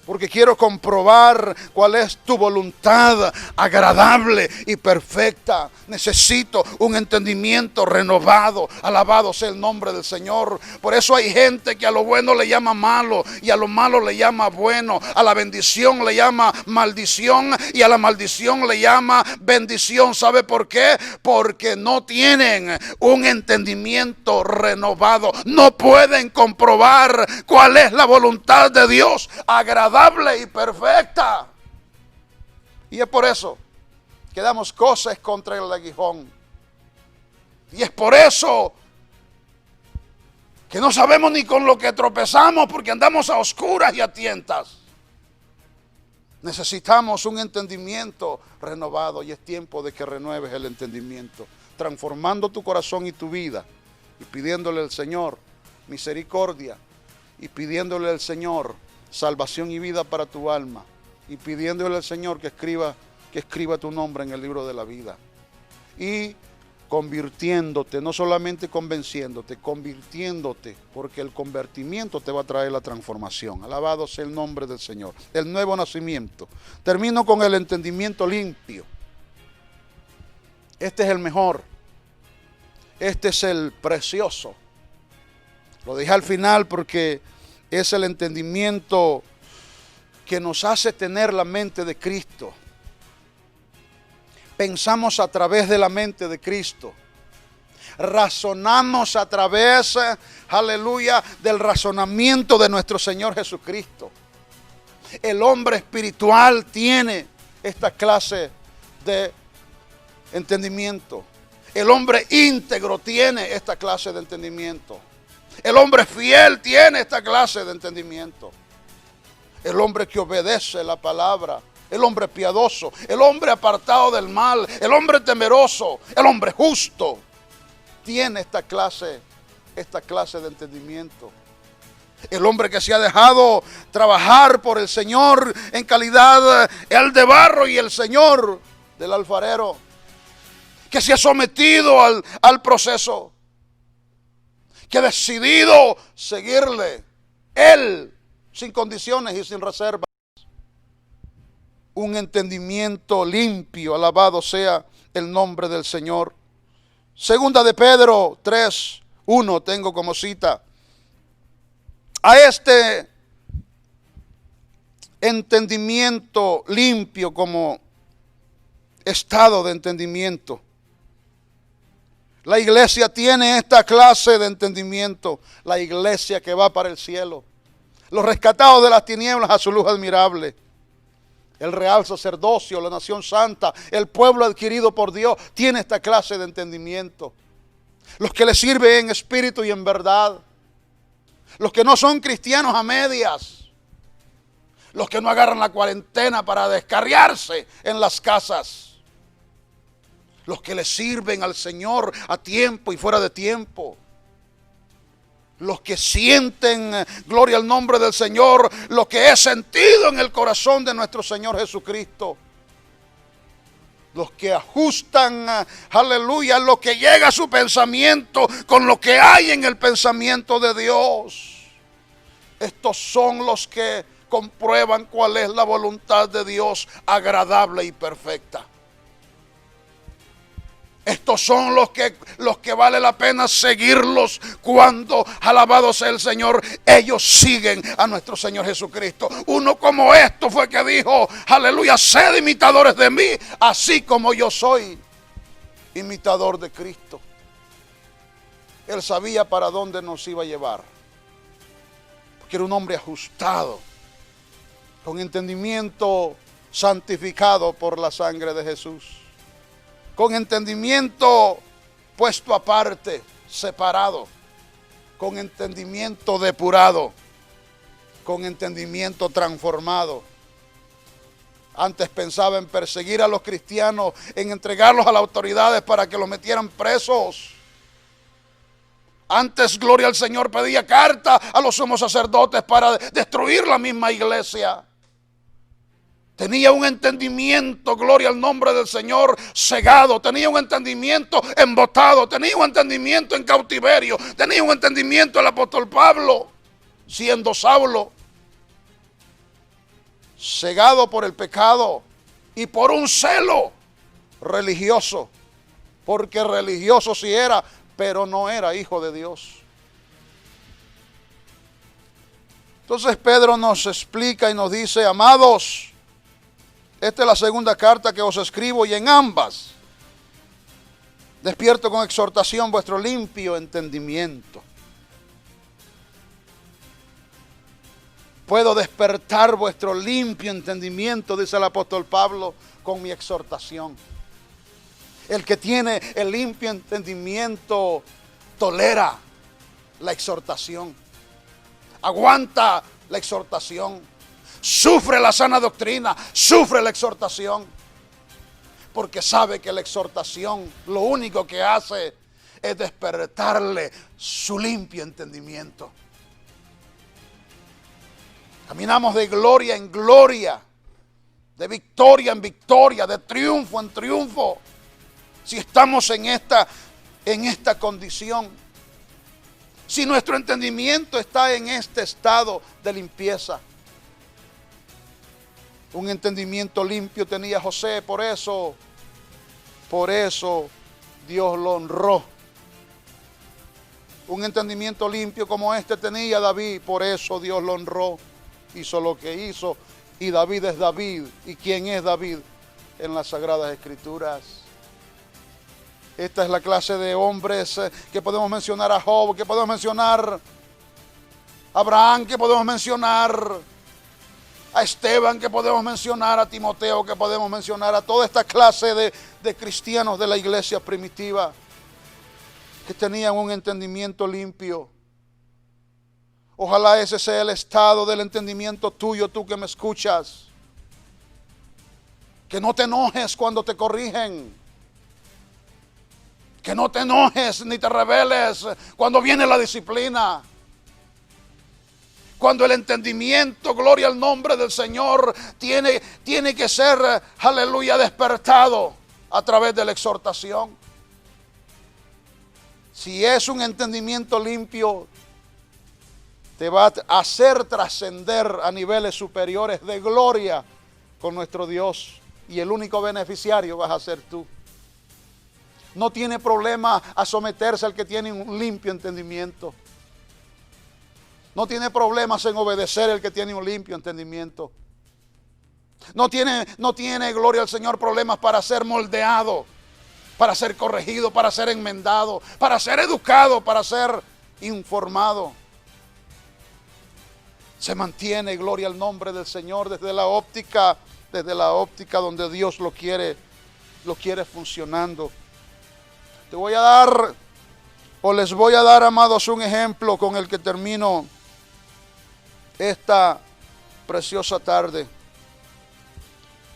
Porque quiero comprobar cuál es tu voluntad agradable y perfecta. Necesito un entendimiento renovado. Alabado sea el nombre del Señor. Por eso hay gente que a lo bueno le llama malo y a lo malo le llama bueno. A la bendición le llama maldición y a la maldición le llama bendición. ¿Sabe por qué? Porque no tienen un entendimiento renovado. No pueden comprobar cuál es la voluntad de Dios agradable y perfecta. Y es por eso que damos cosas contra el aguijón. Y es por eso que no sabemos ni con lo que tropezamos, porque andamos a oscuras y a tientas. Necesitamos un entendimiento renovado, y es tiempo de que renueves el entendimiento, transformando tu corazón y tu vida, y pidiéndole al Señor misericordia, y pidiéndole al Señor salvación y vida para tu alma, y pidiéndole al Señor que escriba tu nombre en el libro de la vida. Y convirtiéndote, no solamente convenciéndote, convirtiéndote, porque el convertimiento te va a traer la transformación. Alabado sea el nombre del Señor. El nuevo nacimiento. Termino con el entendimiento limpio. Este es el mejor. Este es el precioso. Lo dije al final porque es el entendimiento que nos hace tener la mente de Cristo. Pensamos a través de la mente de Cristo. Razonamos a través, aleluya, del razonamiento de nuestro Señor Jesucristo. El hombre espiritual tiene esta clase de entendimiento. El hombre íntegro tiene esta clase de entendimiento. El hombre fiel tiene esta clase de entendimiento. El hombre que obedece la palabra. El hombre piadoso, el hombre apartado del mal, el hombre temeroso, el hombre justo, tiene esta clase de entendimiento. El hombre que se ha dejado trabajar por el Señor en calidad el de barro y el Señor del alfarero, que se ha sometido al proceso, que ha decidido seguirle, Él, sin condiciones y sin reservas. Un entendimiento limpio, alabado sea el nombre del Señor. Segunda de Pedro 3:1 tengo como cita. A este entendimiento limpio como estado de entendimiento, la iglesia tiene esta clase de entendimiento. La iglesia que va para el cielo, los rescatados de las tinieblas a su luz admirable. El real sacerdocio, la nación santa, el pueblo adquirido por Dios, tiene esta clase de entendimiento. Los que le sirven en espíritu y en verdad. Los que no son cristianos a medias. Los que no agarran la cuarentena para descarriarse en las casas. Los que le sirven al Señor a tiempo y fuera de tiempo. Los que sienten, gloria al nombre del Señor, lo que es sentido en el corazón de nuestro Señor Jesucristo. Los que ajustan, aleluya, lo que llega a su pensamiento con lo que hay en el pensamiento de Dios. Estos son los que comprueban cuál es la voluntad de Dios, agradable y perfecta. Estos son los que vale la pena seguirlos cuando, alabado sea el Señor, ellos siguen a nuestro Señor Jesucristo. Uno como esto fue que dijo, aleluya, sed imitadores de mí, así como yo soy imitador de Cristo. Él sabía para dónde nos iba a llevar, porque era un hombre ajustado, con entendimiento santificado por la sangre de Jesús. Con entendimiento puesto aparte, separado, con entendimiento depurado, con entendimiento transformado. Antes pensaba en perseguir a los cristianos, en entregarlos a las autoridades para que los metieran presos. Antes, gloria al Señor, pedía carta a los sumos sacerdotes para destruir la misma iglesia. Tenía un entendimiento, gloria al nombre del Señor, cegado. Tenía un entendimiento embotado. Tenía un entendimiento en cautiverio. Tenía un entendimiento el apóstol Pablo, siendo Saulo. Cegado por el pecado y por un celo religioso. Porque religioso sí era, pero no era hijo de Dios. Entonces Pedro nos explica y nos dice, amados, esta es la segunda carta que os escribo y en ambas despierto con exhortación vuestro limpio entendimiento. Puedo despertar vuestro limpio entendimiento, dice el apóstol Pablo, con mi exhortación. El que tiene el limpio entendimiento tolera la exhortación, aguanta la exhortación. Sufre la sana doctrina, sufre la exhortación, porque sabe que la exhortación lo único que hace es despertarle su limpio entendimiento. Caminamos de gloria en gloria, de victoria en victoria, de triunfo en triunfo, si estamos en esta condición, si nuestro entendimiento está en este estado de limpieza. Un entendimiento limpio tenía José, por eso Dios lo honró. Un entendimiento limpio como este tenía David, por eso Dios lo honró. Hizo lo que hizo, y David es David. ¿Y quién es David en las Sagradas Escrituras? Esta es la clase de hombres que podemos mencionar a Job, que podemos mencionar a Abraham, que podemos mencionar a Esteban, que podemos mencionar a Timoteo, que podemos mencionar a toda esta clase de cristianos de la iglesia primitiva, que tenían un entendimiento limpio. Ojalá ese sea el estado del entendimiento tuyo, tú que me escuchas. Que no te enojes cuando te corrigen. Que no te enojes ni te rebeles cuando viene la disciplina. Cuando el entendimiento, gloria al nombre del Señor, tiene que ser, aleluya, despertado a través de la exhortación. Si es un entendimiento limpio, te va a hacer trascender a niveles superiores de gloria con nuestro Dios. Y el único beneficiario vas a ser tú. No tiene problema a someterse al que tiene un limpio entendimiento. No tiene problemas en obedecer el que tiene un limpio entendimiento. No tiene, gloria al Señor, problemas para ser moldeado, para ser corregido, para ser enmendado, para ser educado, para ser informado. Se mantiene, gloria al nombre del Señor, desde la óptica donde Dios lo quiere funcionando. Te voy a dar, o les voy a dar, amados, un ejemplo con el que termino esta preciosa tarde.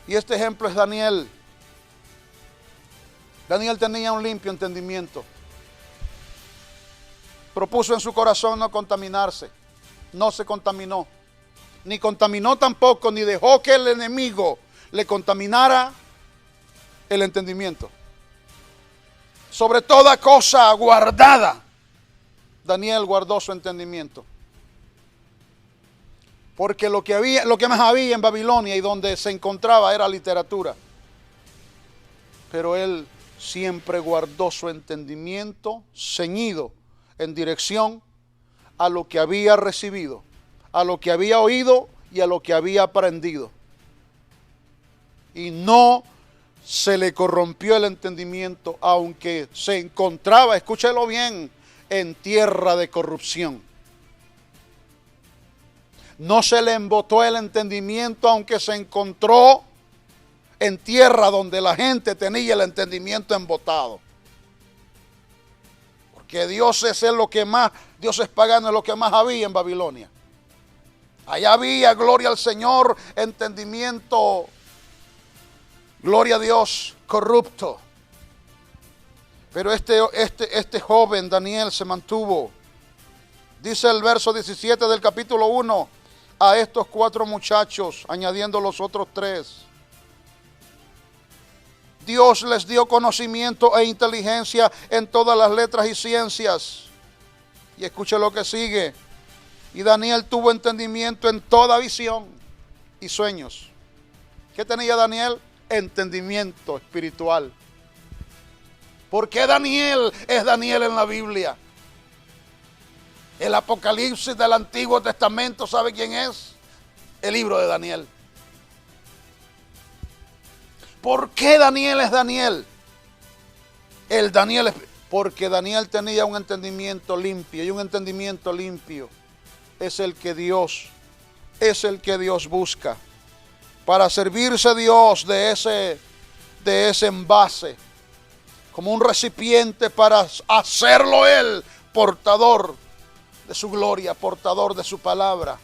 Y este ejemplo es Daniel. Daniel tenía un limpio entendimiento. Propuso en su corazón no contaminarse. No se contaminó. Ni contaminó tampoco, ni dejó que el enemigo le contaminara el entendimiento. Sobre toda cosa guardada, Daniel guardó su entendimiento. Porque lo que más había en Babilonia y donde se encontraba era literatura. Pero él siempre guardó su entendimiento ceñido en dirección a lo que había recibido, a lo que había oído y a lo que había aprendido. Y no se le corrompió el entendimiento, aunque se encontraba, escúchelo bien, en tierra de corrupción. No se le embotó el entendimiento, aunque se encontró en tierra donde la gente tenía el entendimiento embotado. Porque dioses paganos es lo que más había en Babilonia. Allá había, gloria al Señor, entendimiento, gloria a Dios, corrupto. Pero este joven Daniel se mantuvo. Dice el verso 17 del capítulo 1, a estos 4 muchachos, añadiendo los otros 3. Dios les dio conocimiento e inteligencia en todas las letras y ciencias. Y escuche lo que sigue. Y Daniel tuvo entendimiento en toda visión y sueños. ¿Qué tenía Daniel? Entendimiento espiritual. ¿Por qué Daniel es Daniel en la Biblia? El Apocalipsis del Antiguo Testamento, ¿sabe quién es? El libro de Daniel. ¿Por qué Daniel es Daniel? Porque Daniel tenía un entendimiento limpio, y un entendimiento limpio es el que Dios busca para servirse Dios de ese envase, como un recipiente para hacerlo Él portador de su gloria, portador de su palabra,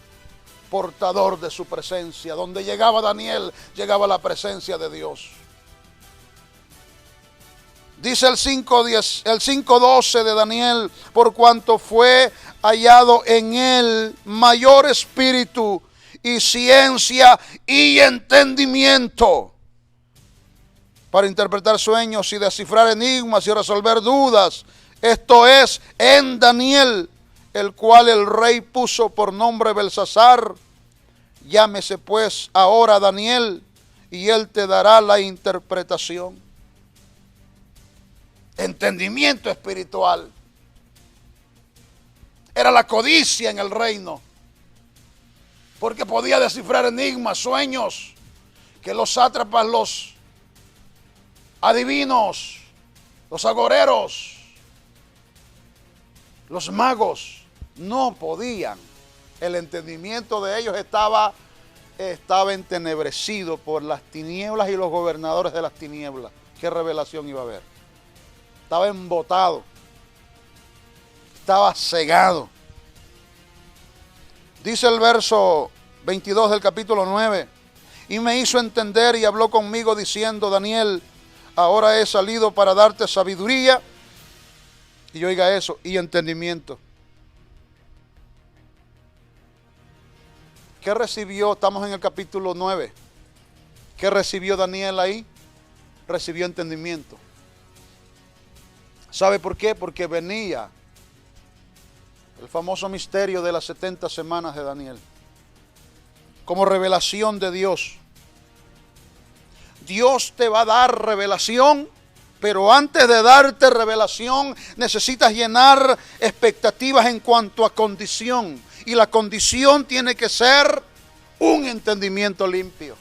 portador de su presencia. Donde llegaba Daniel, llegaba la presencia de Dios. Dice el 5:12 de Daniel, por cuanto fue hallado en él mayor espíritu y ciencia y entendimiento. para interpretar sueños y descifrar enigmas y resolver dudas. Esto es en Daniel, el cual el rey puso por nombre Belsasar. Llámese pues ahora Daniel, y él te dará la interpretación. Entendimiento espiritual. Era la codicia en el reino, porque podía descifrar enigmas, sueños, que los sátrapas, los adivinos, los agoreros, los magos no podían. El entendimiento de ellos estaba entenebrecido por las tinieblas y los gobernadores de las tinieblas. ¿Qué revelación iba a haber? Estaba embotado, estaba cegado. Dice el verso 22 del capítulo 9, y me hizo entender y habló conmigo diciendo, Daniel, ahora he salido para darte sabiduría, y oiga eso, y entendimiento. ¿Qué recibió? Estamos en el capítulo 9. ¿Qué recibió Daniel ahí? Recibió entendimiento. ¿Sabe por qué? Porque venía el famoso misterio de las 70 semanas de Daniel, como revelación de Dios. Dios te va a dar revelación, pero antes de darte revelación necesitas llenar expectativas en cuanto a condición. Y la condición tiene que ser un entendimiento limpio.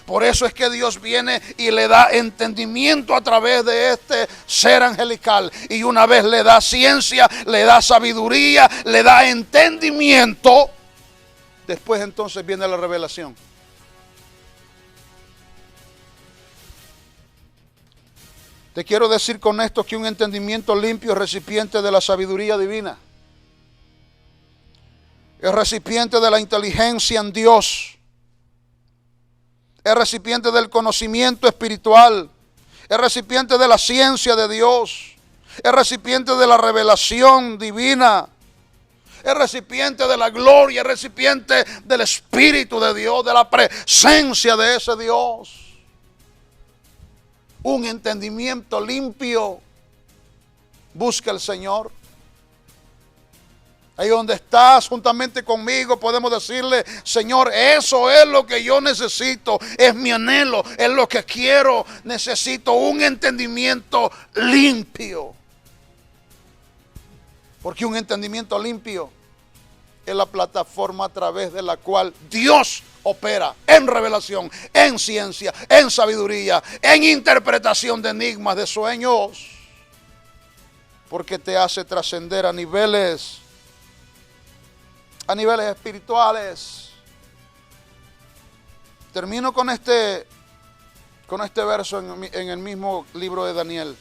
Por eso es que Dios viene y le da entendimiento a través de este ser angelical. Y una vez le da ciencia, le da sabiduría, le da entendimiento. Después entonces viene la revelación. Te quiero decir con esto que un entendimiento limpio es recipiente de la sabiduría divina. Es recipiente de la inteligencia en Dios. Es recipiente del conocimiento espiritual. Es recipiente de la ciencia de Dios. Es recipiente de la revelación divina. Es recipiente de la gloria. Es recipiente del Espíritu de Dios, de la presencia de ese Dios. Un entendimiento limpio busca el Señor. Ahí donde estás, juntamente conmigo, podemos decirle, Señor, eso es lo que yo necesito, es mi anhelo, es lo que quiero, necesito un entendimiento limpio. Porque un entendimiento limpio es la plataforma a través de la cual Dios opera en revelación, en ciencia, en sabiduría, en interpretación de enigmas, de sueños. Porque te hace trascender a niveles espirituales. Termino con este verso en el mismo libro de Daniel.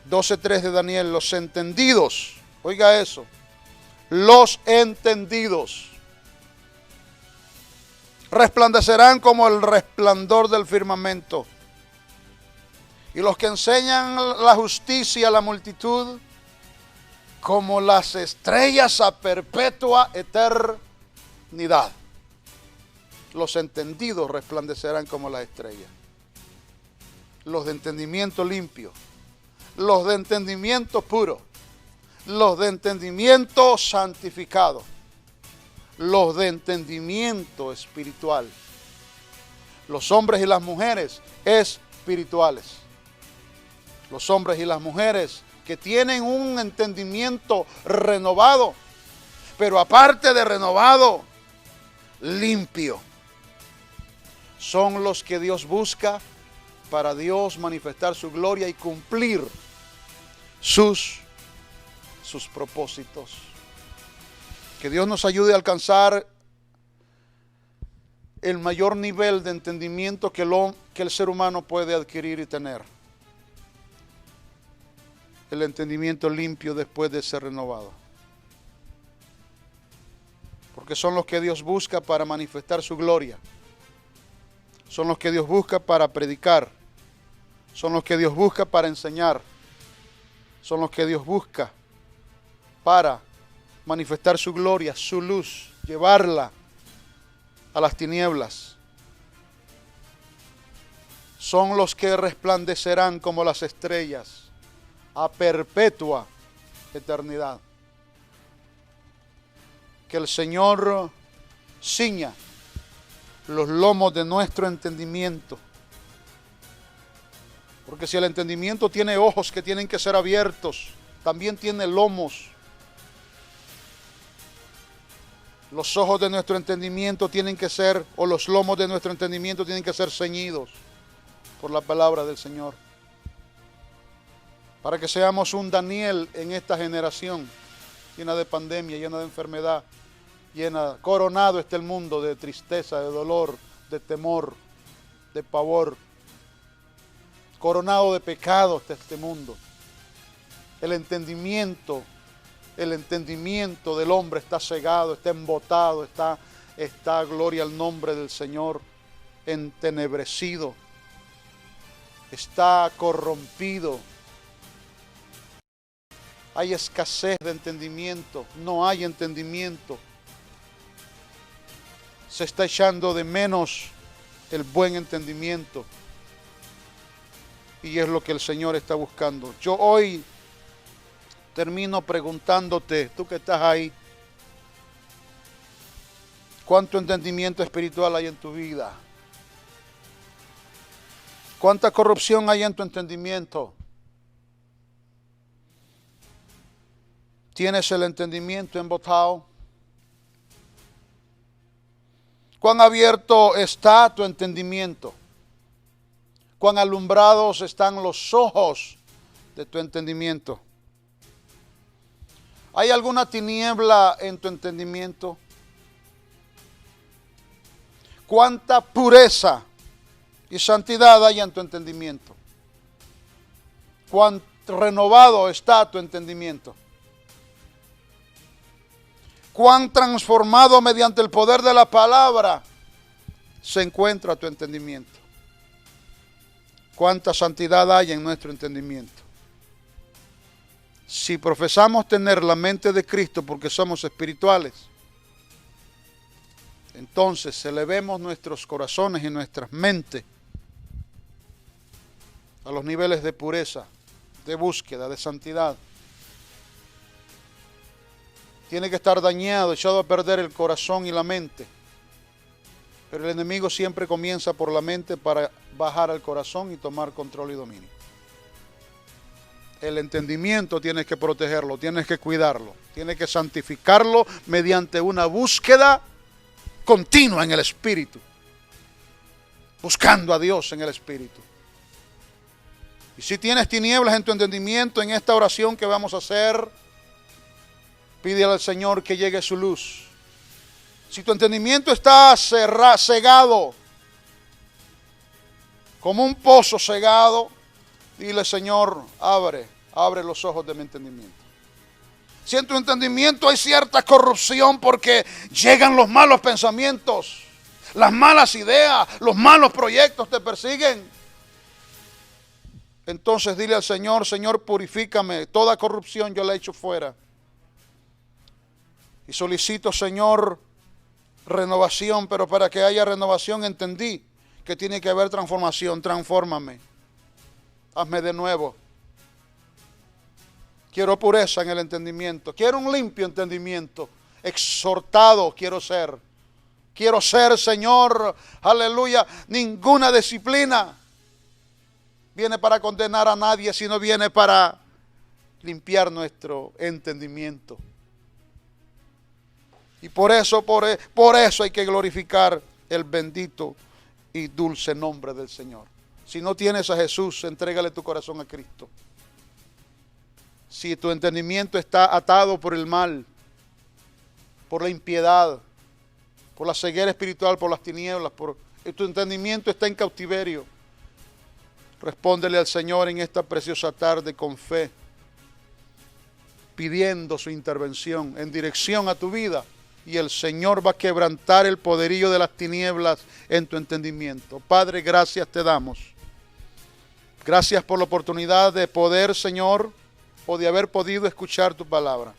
12:3 de Daniel. Los entendidos, oiga eso, los entendidos resplandecerán como el resplandor del firmamento, y los que enseñan la justicia a la multitud como las estrellas a perpetua eternidad. Los entendidos resplandecerán como las estrellas. Los de entendimiento limpio, los de entendimiento puro, los de entendimiento santificado, los de entendimiento espiritual. Los hombres y las mujeres espirituales. Los hombres y las mujeres que tienen un entendimiento renovado, pero aparte de renovado, limpio. Son los que Dios busca para Dios manifestar su gloria y cumplir sus propósitos. Que Dios nos ayude a alcanzar el mayor nivel de entendimiento que el ser humano puede adquirir y tener. El entendimiento limpio después de ser renovado. Porque son los que Dios busca para manifestar su gloria. Son los que Dios busca para predicar. Son los que Dios busca para enseñar. Son los que Dios busca para manifestar su gloria, su luz, llevarla a las tinieblas. son los que resplandecerán como las estrellas a perpetua eternidad. Que el Señor ciña los lomos de nuestro entendimiento. Porque si el entendimiento tiene ojos que tienen que ser abiertos, también tiene lomos. Los ojos de nuestro entendimiento tienen que ser, o los lomos de nuestro entendimiento tienen que ser ceñidos por la palabra del Señor. Para que seamos un Daniel en esta generación, llena de pandemia, llena de enfermedad, coronado está el mundo de tristeza, de dolor, de temor, de pavor. Coronado de pecado está este mundo. El entendimiento del hombre está cegado, está embotado, está, gloria al nombre del Señor, entenebrecido, está corrompido. Hay escasez de entendimiento, no hay entendimiento. Se está echando de menos el buen entendimiento. Y es lo que el Señor está buscando. Yo hoy termino preguntándote, tú que estás ahí, ¿cuánto entendimiento espiritual hay en tu vida? ¿Cuánta corrupción hay en tu entendimiento? ¿Tienes el entendimiento embotado? ¿Cuán abierto está tu entendimiento? ¿Cuán alumbrados están los ojos de tu entendimiento? ¿Hay alguna tiniebla en tu entendimiento? ¿Cuánta pureza y santidad hay en tu entendimiento? ¿Cuán renovado está tu entendimiento? ¿Cuán transformado mediante el poder de la palabra se encuentra tu entendimiento? ¿Cuánta santidad hay en nuestro entendimiento? Si profesamos tener la mente de Cristo porque somos espirituales, entonces elevemos nuestros corazones y nuestras mentes a los niveles de pureza, de búsqueda, de santidad. Tiene que estar dañado, echado a perder el corazón y la mente. Pero el enemigo siempre comienza por la mente para bajar al corazón y tomar control y dominio. El entendimiento tienes que protegerlo, tienes que cuidarlo, tienes que santificarlo mediante una búsqueda continua en el Espíritu. Buscando a Dios en el Espíritu. Y si tienes tinieblas en tu entendimiento, en esta oración que vamos a hacer, pídele al Señor que llegue su luz. Si tu entendimiento está cegado, como un pozo cegado, dile, Señor, abre los ojos de mi entendimiento. Si en tu entendimiento hay cierta corrupción porque llegan los malos pensamientos, las malas ideas, los malos proyectos te persiguen, entonces dile al Señor, Señor, purifícame, toda corrupción yo la echo fuera. Y solicito, Señor, renovación, pero para que haya renovación entendí que tiene que haber transformación. Transfórmame, hazme de nuevo. Quiero pureza en el entendimiento, quiero un limpio entendimiento, exhortado quiero ser. Quiero ser, Señor, aleluya, ninguna disciplina viene para condenar a nadie, sino viene para limpiar nuestro entendimiento. Y por eso hay que glorificar el bendito y dulce nombre del Señor. Si no tienes a Jesús, entrégale tu corazón a Cristo. Si tu entendimiento está atado por el mal, por la impiedad, por la ceguera espiritual, por las tinieblas, tu entendimiento está en cautiverio, respóndele al Señor en esta preciosa tarde con fe, pidiendo su intervención en dirección a tu vida. Y el Señor va a quebrantar el poderío de las tinieblas en tu entendimiento. Padre, gracias te damos. Gracias por la oportunidad de poder, Señor, o de haber podido escuchar tu palabra.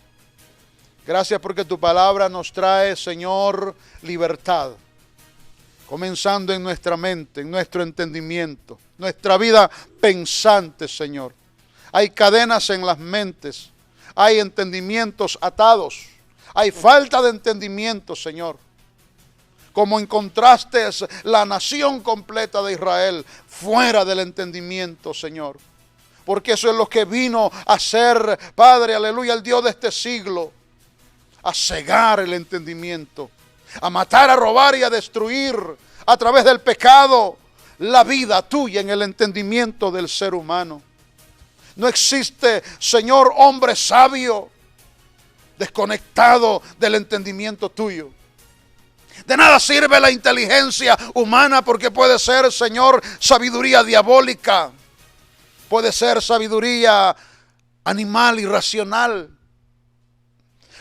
Gracias porque tu palabra nos trae, Señor, libertad. comenzando en nuestra mente, en nuestro entendimiento, nuestra vida pensante, Señor. Hay cadenas en las mentes, hay entendimientos atados, hay falta de entendimiento, Señor. Como encontraste la nación completa de Israel fuera del entendimiento, Señor. Porque eso es lo que vino a hacer, Padre, aleluya, el Dios de este siglo. A cegar el entendimiento, a matar, a robar y a destruir a través del pecado la vida tuya en el entendimiento del ser humano. No existe, Señor, hombre sabio desconectado del entendimiento tuyo. De nada sirve la inteligencia humana porque puede ser, Señor, sabiduría diabólica. Puede ser sabiduría animal, irracional.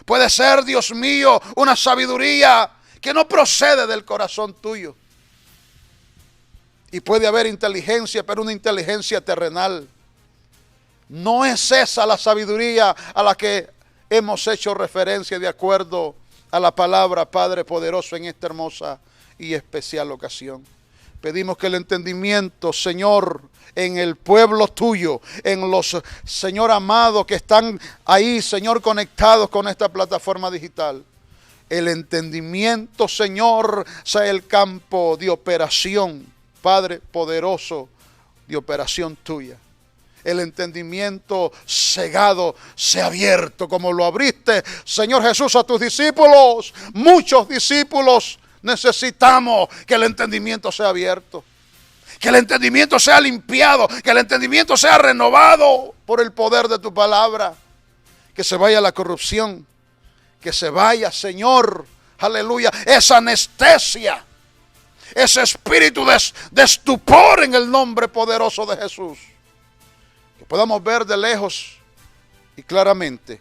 Puede ser, Dios mío, una sabiduría que no procede del corazón tuyo. Y puede haber inteligencia, pero una inteligencia terrenal. No es esa la sabiduría a la que hemos hecho referencia de acuerdo a la palabra, Padre poderoso, en esta hermosa y especial ocasión. Pedimos que el entendimiento, Señor, en el pueblo tuyo, en los, Señor amado, que están ahí, Señor, conectados con esta plataforma digital. El entendimiento, Señor, sea el campo de operación, Padre poderoso, de operación tuya. El entendimiento cegado sea abierto como lo abriste, Señor Jesús, a tus discípulos. Muchos discípulos necesitamos que el entendimiento sea abierto. Que el entendimiento sea limpiado, que el entendimiento sea renovado por el poder de tu palabra. Que se vaya la corrupción, que se vaya, Señor, aleluya, esa anestesia, ese espíritu de estupor en el nombre poderoso de Jesús. Que podamos ver de lejos y claramente,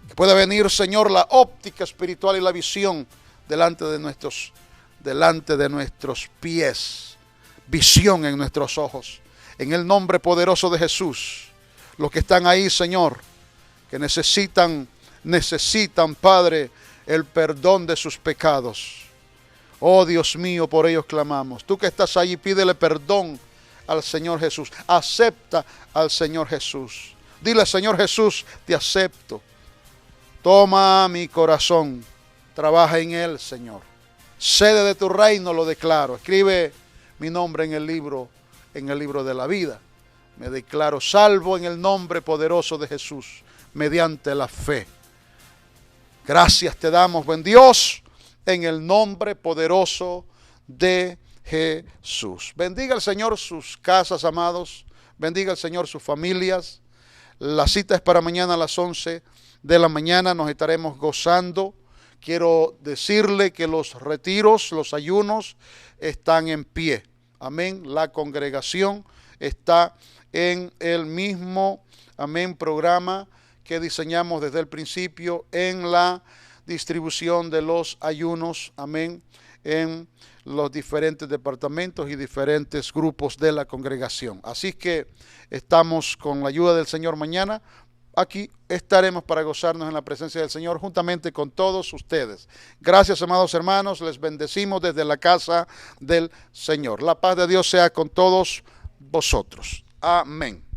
que pueda venir, Señor, la óptica espiritual y la visión delante de nuestros pies. Visión en nuestros ojos. En el nombre poderoso de Jesús. Los que están ahí, Señor, que necesitan, Padre, el perdón de sus pecados. Oh Dios mío, por ellos clamamos. Tú que estás allí, pídele perdón al Señor Jesús. Acepta al Señor Jesús. Dile, Señor Jesús, te acepto. Toma mi corazón. Trabaja en él, Señor. Sede de tu reino, lo declaro. Escribe mi nombre en el libro de la vida. Me declaro salvo en el nombre poderoso de Jesús, mediante la fe. Gracias te damos, buen Dios, en el nombre poderoso de Jesús. Bendiga el Señor sus casas, amados. Bendiga el Señor sus familias. La cita es para mañana a las 11 de la mañana. Nos estaremos gozando. Quiero decirle que los retiros, los ayunos están en pie. Amén. La congregación está en el mismo, amén, programa que diseñamos desde el principio en la distribución de los ayunos, amén, en los diferentes departamentos y diferentes grupos de la congregación. Así que estamos con la ayuda del Señor mañana. Aquí estaremos para gozarnos en la presencia del Señor juntamente con todos ustedes. Gracias, amados hermanos. Les bendecimos desde la casa del Señor. La paz de Dios sea con todos vosotros. Amén.